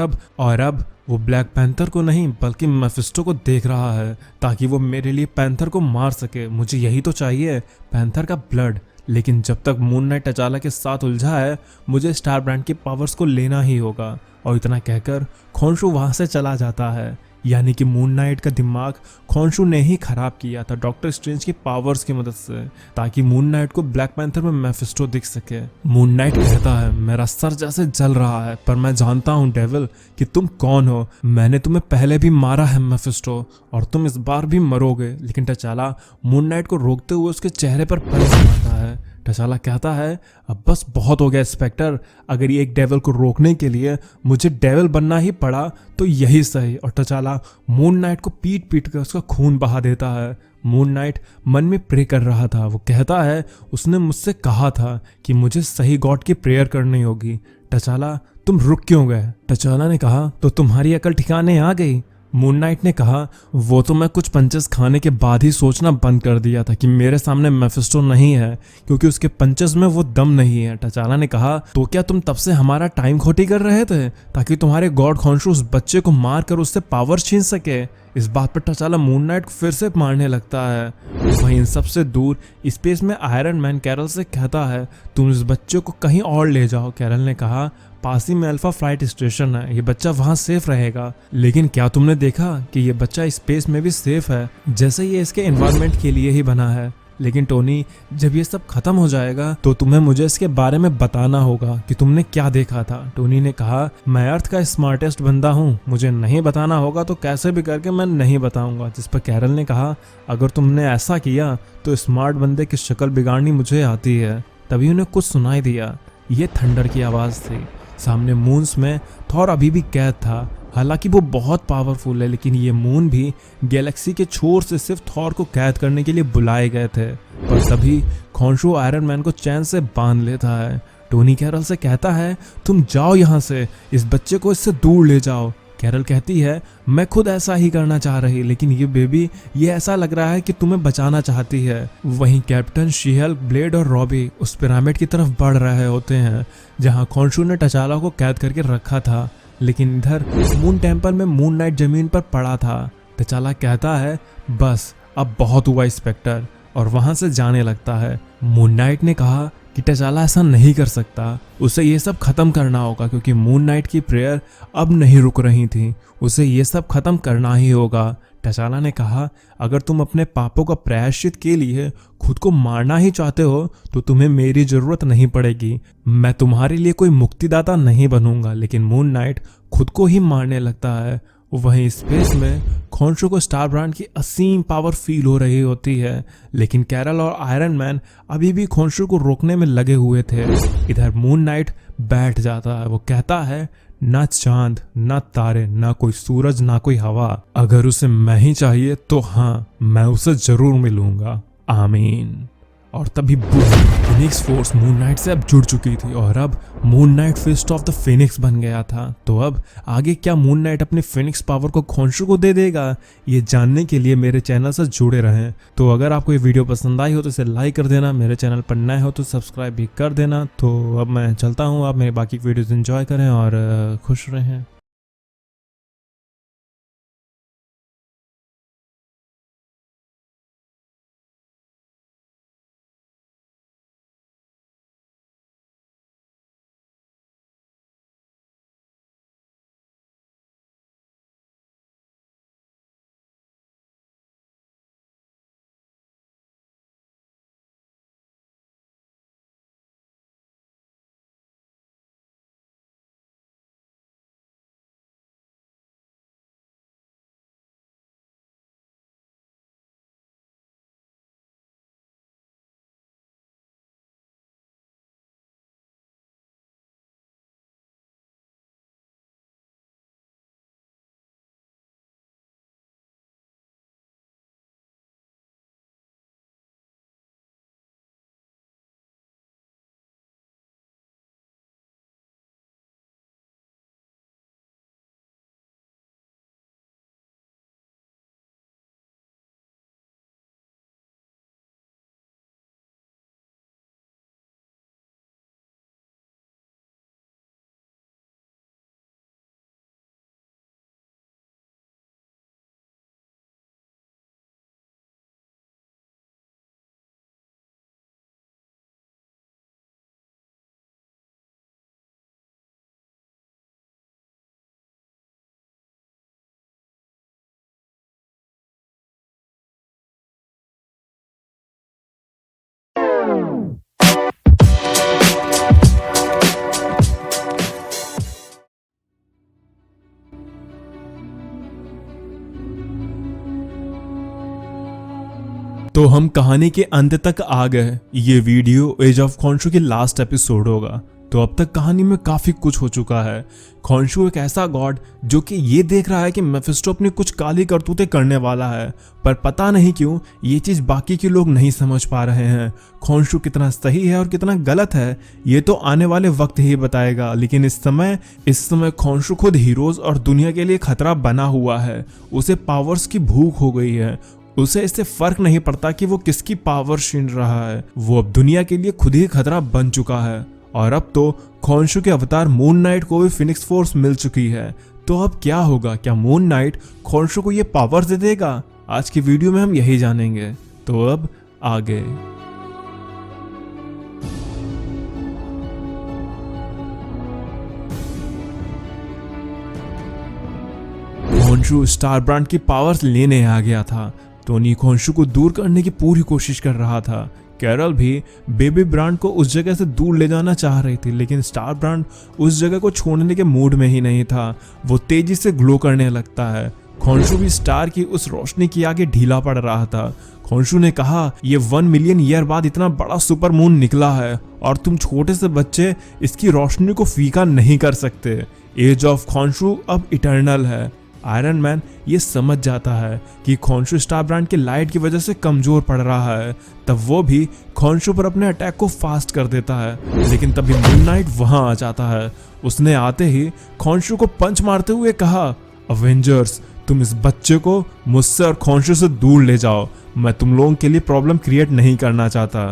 अब वो ब्लैक पैंथर को नहीं बल्कि मेफिस्टो को देख रहा है ताकि वो मेरे लिए पैंथर को मार सके। मुझे यही तो चाहिए, पैंथर का ब्लड। लेकिन जब तक मून नाइट टचाला के साथ उलझा है, मुझे स्टार ब्रांड की पावर्स को लेना ही होगा। और इतना कहकर खॉन्शू वहां से चला जाता है। यानी कि मून नाइट का दिमाग खॉन्शू ने ही खराब किया था डॉक्टर स्ट्रेंज की पावर्स की मदद से, ताकि मून नाइट को ब्लैक पैंथर में मेफिस्टो दिख सके। मून नाइट कहता है, मेरा सर जैसे जल रहा है, पर मैं जानता हूँ डेविल कि तुम कौन हो। मैंने तुम्हें पहले भी मारा है मेफिस्टो, और तुम इस बार भी मरोगे। लेकिन टचाला मून नाइट को रोकते हुए उसके चेहरे पर पंच मारता है। टचाला कहता है, अब बस बहुत हो गया स्पेक्टर, अगर ये एक डेविल को रोकने के लिए मुझे डेविल बनना ही पड़ा तो यही सही। और टचाला मून नाइट को पीट पीट कर उसका खून बहा देता है। मून नाइट मन में प्रे कर रहा था। वो कहता है, उसने मुझसे कहा था कि मुझे सही गॉड की प्रेयर करनी होगी। टचाला तुम रुक क्यों गए? टचाला ने कहा, तो तुम्हारी अकल ठिकाने आ गई? मून नाइट ने कहा, वो तो मैं कुछ पंचेस खाने के बाद ही सोचना बंद कर दिया था कि मेरे सामने मेफिस्टो नहीं है, क्योंकि उसके पंचेस में वो दम नहीं है। टचाला ने कहा, तो क्या तुम तब से हमारा टाइम खोटी कर रहे थे ताकि तुम्हारे गॉड खॉन्शू उस बच्चे को मार कर उससे पावर छीन सके? इस बात पर टचाला मून नाइट को फिर से मारने लगता है। वहीं इन सबसे दूर स्पेस में आयरन मैन कैरल से कहता है, तुम इस बच्चे को कहीं और ले जाओ। कैरल ने कहा, पास ही में अल्फा फ्लाइट स्टेशन है, ये बच्चा वहां सेफ रहेगा। लेकिन क्या तुमने देखा कि ये बच्चा स्पेस में भी सेफ है, जैसे ये इसके एनवायरनमेंट के लिए ही बना है। लेकिन टोनी, जब ये सब खत्म हो जाएगा तो तुम्हें मुझे इसके बारे में बताना होगा कि तुमने क्या देखा था। टोनी ने कहा, मैं अर्थ का स्मार्टेस्ट बंदा हूँ, मुझे नहीं बताना होगा तो कैसे भी करके मैं नहीं बताऊंगा। जिस पर कैरल ने कहा, अगर तुमने ऐसा किया तो स्मार्ट बंदे की शक्ल बिगाड़नी मुझे आती है। तभी उन्हें कुछ सुनाई दिया। ये थंडर की आवाज़ थी। सामने मून्स में थॉर अभी भी कैद था। हालांकि वो बहुत पावरफुल है, लेकिन ये मून भी गैलेक्सी के छोर से सिर्फ थॉर को कैद करने के लिए बुलाए गए थे। पर तभी खॉन्शू आयरन मैन को चैन से बांध लेता है। टोनी कैरल से कहता है, तुम जाओ यहाँ से, इस बच्चे को इससे दूर ले जाओ। कैरल कहती है, मैं खुद ऐसा ही करना चाह रही, लेकिन ये बेबी, ये ऐसा लग रहा है कि तुम्हें बचाना चाहती है। वहीं कैप्टन शी-हल्क, ब्लेड और रॉबी उस पिरामिड की तरफ बढ़ रहे होते हैं जहां खॉन्शू ने टचाला को कैद करके रखा था। लेकिन इधर मून टेम्पल में मून नाइट जमीन पर पड़ा था। टचाला कहता है, बस अब बहुत हुआ इंस्पेक्टर, और वहां से जाने लगता है। मून नाइट ने कहा कि टचाला ऐसा नहीं कर सकता, उसे ये सब खत्म करना होगा, क्योंकि मून नाइट की प्रेयर अब नहीं रुक रही थी, उसे ये सब खत्म करना ही होगा। टचाला ने कहा, अगर तुम अपने पापों का प्रायश्चित के लिए खुद को मारना ही चाहते हो तो तुम्हें मेरी जरूरत नहीं पड़ेगी, मैं तुम्हारे लिए कोई मुक्तिदाता नहीं बनूंगा। लेकिन मून नाइट खुद को ही मारने लगता है। वहीं स्पेस में खॉन्शू को स्टार ब्रांड की असीम पावर फील हो रही होती है, लेकिन कैरल और आयरन मैन अभी भी खॉन्शू को रोकने में लगे हुए थे। इधर मून नाइट बैठ जाता है। वो कहता है, ना चांद, ना तारे, ना कोई सूरज, ना कोई हवा, अगर उसे मैं ही चाहिए तो हाँ, मैं उसे जरूर मिलूंगा। आमीन। और तभी फिनिक्स फोर्स मून नाइट से अब जुड़ चुकी थी और अब Moon Knight Fist of the Phoenix बन गया था। तो अब आगे क्या मून नाइट अपने फिनिक्स पावर को खोंशू को दे देगा, ये जानने के लिए मेरे चैनल से जुड़े रहें। तो अगर आपको ये वीडियो पसंद आई हो तो इसे लाइक कर देना, मेरे चैनल पर नए हो तो सब्सक्राइब भी कर देना। तो अब मैं चलता हूँ, आप मेरे बाकी वीडियोस एंजॉय करें और खुश रहें। तो हम कहानी के अंत तक आ गए। ये वीडियो एज ऑफ खोंशू की लास्ट एपिसोड होगा। तो अब तक कहानी में काफी कुछ हो चुका है। खोंशू एक ऐसा गॉड जो कि ये देख रहा है कि मेफिस्टो अपनी कुछ काली करतूतें करने वाला है, पर पता नहीं क्यों ये चीज बाकी के लोग नहीं समझ पा रहे हैं। खोंशू कितना सही है और कितना गलत है ये तो आने वाले वक्त ही बताएगा, लेकिन इस समय खोंशू खुद हीरोज और दुनिया के लिए खतरा बना हुआ है। उसे पावर्स की भूख हो गई है। उसे इससे फर्क नहीं पड़ता कि वो किसकी पावर छीन रहा है। वो अब दुनिया के लिए खुद ही खतरा बन चुका है। और अब तो खोंशू के अवतार मून नाइट को भी फिनिक्स फोर्स मिल चुकी है। तो अब क्या होगा? क्या मून नाइट खोंशू को ये पावर दे देगा? आज की वीडियो में हम यही जानेंगे। तो अब आगे खोंशू स्टार ब्रांड की पावर्स लेने आ गया था। टोनी खोंशू को दूर करने की पूरी कोशिश कर रहा था। कैरल भी बेबी ब्रांड को उस जगह से दूर ले जाना चाह रही थी, लेकिन स्टार ब्रांड उस जगह को छोड़ने के मूड में ही नहीं था। वो तेजी से ग्लो करने लगता है। खोंशू भी स्टार की उस रोशनी के आगे ढीला पड़ रहा था। खोंशू ने कहा, ये 1 मिलियन ईयर बाद इतना बड़ा सुपर मून निकला है और तुम छोटे से बच्चे इसकी रोशनी को फीका नहीं कर सकते। एज ऑफ खोंशू अब इटर्नल है। आयरन मैन ये समझ जाता है कि खोंशू स्टार ब्रांड के लाइट की वजह से कमजोर पड़ रहा है। तब वो भी खोंशू पर अपने अटैक को फास्ट कर देता है, लेकिन तभी मून नाइट वहां आ जाता है। उसने आते ही खोंशू को पंच मारते हुए कहा, अवेंजर्स तुम इस बच्चे को मुझसे और खोंशू से दूर ले जाओ। मैं तुम लोगों के लिए प्रॉब्लम क्रिएट नहीं करना चाहता,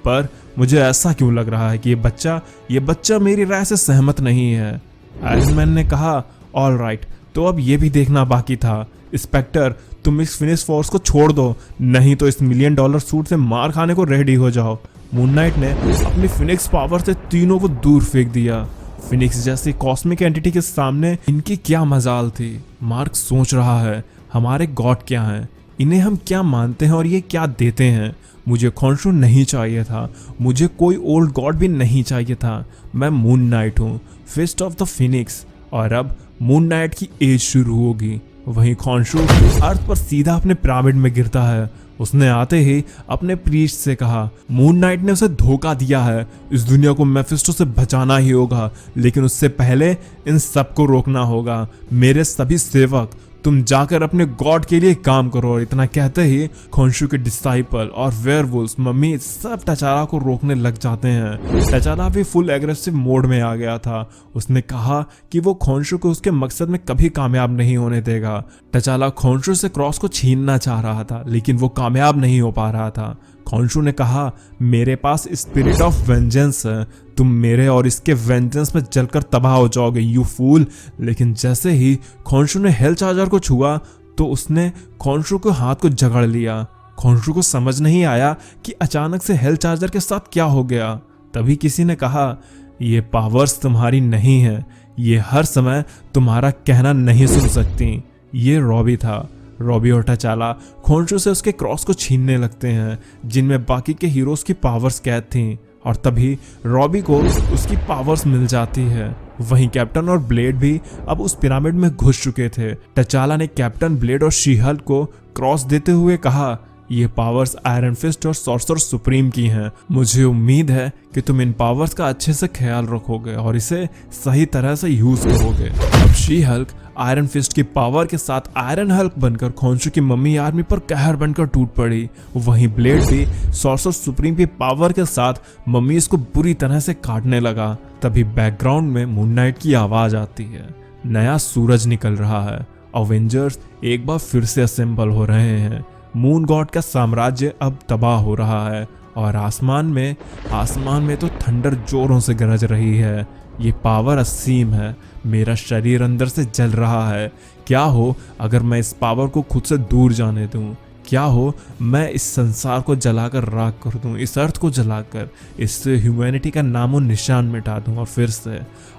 पर मुझे ऐसा क्यों लग रहा है कि ये बच्चा मेरी राय से सहमत नहीं है। आयरन मैन ने कहा, ऑल राइट, तो अब ये भी देखना बाकी था। इंस्पेक्टर तुम इस फिनिक्स फोर्स को छोड़ दो, नहीं तो इस $1 मिलियन सूट से मार खाने को रेडी हो जाओ। मून नाइट ने अपनी फिनिक्स पावर से तीनों को दूर फेंक दिया। फिनिक्स जैसी कॉस्मिक एंटिटी के सामने इनकी क्या मजाल थी। मार्क सोच रहा है, हमारे गॉड क्या हैं, इन्हें हम क्या मानते हैं और ये क्या देते हैं। मुझे खोंशू नहीं चाहिए था, मुझे कोई ओल्ड गॉड भी नहीं चाहिए था। मैं मून नाइट हूँ, फिस्ट ऑफ द फिनिक्स, और अब मून नाइट की एज शुरू होगी। वहीं खोंशू अर्थ पर सीधा अपने पिरामिड में गिरता है। उसने आते ही अपने प्रीस्ट से कहा, मून नाइट ने उसे धोखा दिया है, इस दुनिया को मेफिस्टो से बचाना ही होगा, लेकिन उससे पहले इन सबको रोकना होगा। मेरे सभी सेवक तुम जाकर अपने गॉड के लिए काम करो। और इतना कहते ही खोंशू के डिसाइपल और वेयरवुल्व्स, मम्मी, सब टचाला को रोकने लग जाते हैं। टचाला भी फुल एग्रेसिव मोड में आ गया था। उसने कहा कि वो खोंशू को उसके मकसद में कभी कामयाब नहीं होने देगा। टचाला खोंशू से क्रॉस को छीनना चाह रहा था, लेकिन वो कामयाब नहीं हो पा रहा था। खोंशू ने कहा, मेरे पास स्पिरिट ऑफ वेंजेंस है, तुम मेरे और इसके वेंजेंस में जलकर तबाह हो जाओगे, यू फूल। लेकिन जैसे ही खोंशू ने हेल चार्जर को छुआ तो उसने खोंशू के हाथ को जकड़ लिया। खोंशू को समझ नहीं आया कि अचानक से हेल चार्जर के साथ क्या हो गया। तभी किसी ने कहा, ये पावर्स तुम्हारी नहीं है, ये हर समय तुम्हारा कहना नहीं सुन सकती। ये रॉबी था। रॉबी और टचाला खोंशू से उसके क्रॉस को छीनने लगते हैं, जिनमें बाकी के हीरोज की पावर्स कैद थीं। और तभी रॉबी को उसकी पावर्स मिल जाती है। वहीं कैप्टन और ब्लेड भी अब उस पिरामिड में घुस चुके थे। टचाला ने कैप्टन, ब्लेड और शी-हल्क को क्रॉस देते हुए कहा, ये पावर्स आयरन फिस्ट और सॉर्सर सुप्रीम की हैं। मुझे उम्मीद है कि तुम इन पावर्स का अच्छे से ख्याल रखोगे और इसे सही तरह से यूज करोगे। अब शी-हल्क आयरन फिस्ट की पावर के साथ आयरन हल्क बनकर खोंशू की मम्मी आर्मी पर कहर बनकर टूट पड़ी। वहीं ब्लेड भी सॉर्सर सुप्रीम की पावर के साथ मम्मी इसको बुरी तरह से काटने लगा। तभी बैकग्राउंड में मून नाइट की आवाज आती है। नया सूरज निकल रहा है। अवेंजर्स एक बार फिर से असेंबल हो रहे हैं। मून गॉड का साम्राज्य अब तबाह हो रहा है और आसमान में तो थंडर जोरों से गरज रही है। ये पावर असीम है। मेरा शरीर अंदर से जल रहा है। क्या हो अगर मैं इस पावर को खुद से दूर जाने दूं? क्या हो मैं इस संसार को जलाकर राख कर दूं, इस अर्थ को जलाकर इससे ह्यूमैनिटी का नामो निशान मिटा दूं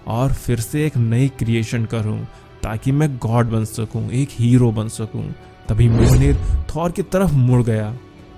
और फिर से एक नई क्रिएशन करूं, ताकि मैं गॉड बन सकूं, एक हीरो बन सकूं। तभी म्योनिर थॉर की तरफ मुड़ गया।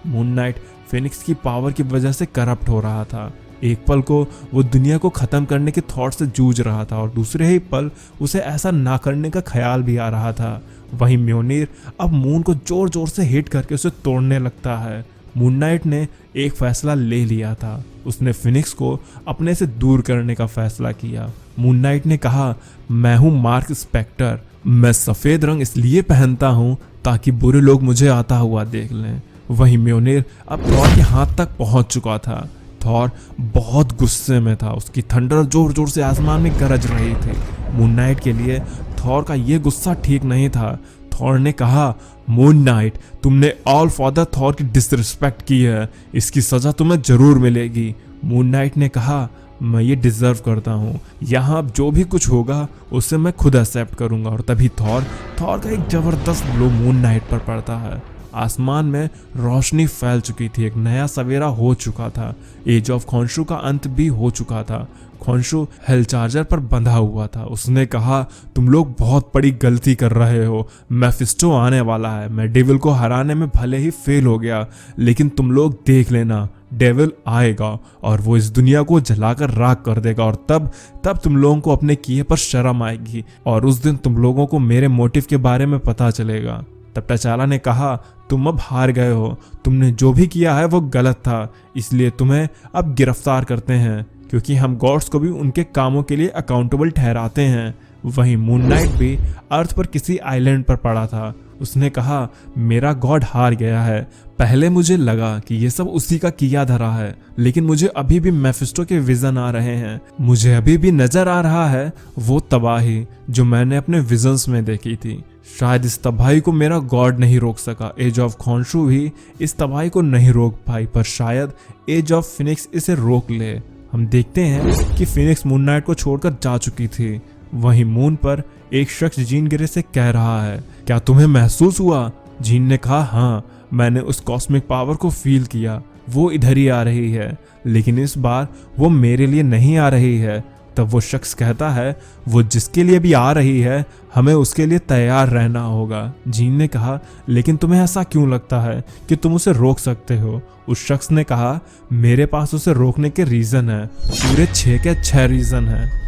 मून नाइट फिनिक्स की पावर की वजह से करप्ट हो रहा था। एक पल को वो दुनिया को खत्म करने के थॉट से जूझ रहा था और दूसरे ही पल उसे ऐसा ना करने का ख्याल भी आ रहा था। वहीं म्योनिर अब मून को जोर जोर से हिट करके उसे तोड़ने लगता है। मून नाइट ने एक फैसला ले लिया था। उसने फिनिक्स को अपने से दूर करने का फैसला किया। मून नाइट ने कहा, मैं हूं मार्क स्पेक्टर। मैं सफेद रंग इसलिए पहनता हूं ताकि बुरे लोग मुझे आता हुआ देख लें। वहीं म्योनिर अब थॉर के हाथ तक पहुंच चुका था। थॉर बहुत गुस्से में था। उसकी थंडर जोर जोर से आसमान में गरज रही थी। मून नाइट के लिए थॉर का ये गुस्सा ठीक नहीं था। थॉर ने कहा, मून नाइट, तुमने ऑल फादर थॉर की डिसरिस्पेक्ट की है, इसकी सजा तुम्हें जरूर मिलेगी। मून नाइट ने कहा, मैं ये डिजर्व करता हूँ। यहाँ अब जो भी कुछ होगा उसे मैं खुद एक्सेप्ट करूंगा। और तभी थॉर का एक जबरदस्त ब्लो मून नाइट पर पड़ता है। आसमान में रोशनी फैल चुकी थी। एक नया सवेरा हो चुका था। एज ऑफ खोंशू का अंत भी हो चुका था। खोंशू हेल चार्जर पर बंधा हुआ था। उसने कहा, तुम लोग बहुत बड़ी गलती कर रहे हो। मेफिस्टो आने वाला है। मैं डेविल को हराने में भले ही फेल हो गया, लेकिन तुम लोग देख लेना, डेविल आएगा और वो इस दुनिया को जलाकर राख कर देगा। और तब तुम लोगों को अपने किए पर शर्म आएगी और उस दिन तुम लोगों को मेरे मोटिव के बारे में पता चलेगा। तब टचाला ने कहा, तुम अब हार गए हो। तुमने जो भी किया है वो गलत था, इसलिए तुम्हें अब गिरफ्तार करते हैं, क्योंकि हम गॉड्स को भी उनके कामों के लिए अकाउंटेबल ठहराते हैं। वहीं मून नाइट भी अर्थ पर किसी आइलैंड पर पड़ा था। उसने कहा, मेरा गॉड हार गया है। पहले मुझे लगा कि ये सब उसी का किया धरा है, लेकिन मुझे अभी भी मेफिस्टो के विजन आ रहे हैं। मुझे अभी भी नजर आ रहा है वो तबाही जो मैंने अपने विजन्स में देखी थी। शायद इस तबाही को मेरा गॉड नहीं रोक सका। एज ऑफ खोंशू भी इस तबाही को नहीं रोक पाई, पर शायद एज ऑफ फिनिक्स इसे रोक ले। हम देखते हैं कि फिनिक्स मून नाइट को छोड़कर जा चुकी थी। वहीं मून पर एक शख्स जीन गिरे से कह रहा है, क्या तुम्हें महसूस हुआ? जीन ने कहा, हाँ, मैंने उस कॉस्मिक पावर को फील किया। वो इधर ही आ रही है, लेकिन इस बार वो मेरे लिए नहीं आ रही है। तब वो शख्स कहता है, वो जिसके लिए भी आ रही है, हमें उसके लिए तैयार रहना होगा। जीन ने कहा, लेकिन तुम्हें ऐसा क्यों लगता है कि तुम उसे रोक सकते हो? उस शख्स ने कहा, मेरे पास उसे रोकने के रीजन है, पूरे 6 के 6 रीजन है।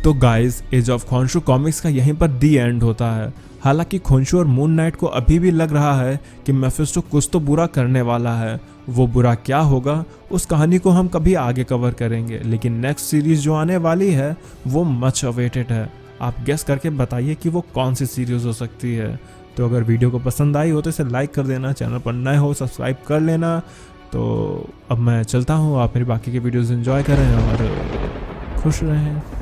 तो गाइस, एज ऑफ खोंशू कॉमिक्स का यहीं पर दी एंड होता है। हालांकि खोंशू और मून नाइट को अभी भी लग रहा है कि मेफिस्टो कुछ तो बुरा करने वाला है। वो बुरा क्या होगा उस कहानी को हम कभी आगे कवर करेंगे, लेकिन नेक्स्ट सीरीज जो आने वाली है वो मच अवेटेड है। आप गेस करके बताइए कि वो कौन सी सीरीज़ हो सकती है। तो अगर वीडियो को पसंद आई हो तो इसे लाइक कर देना, चैनल पर नए हो सब्सक्राइब कर लेना। तो अब मैं चलता हूँ, आप मेरी बाकी के वीडियोज़ एंजॉय करें और खुश रहें।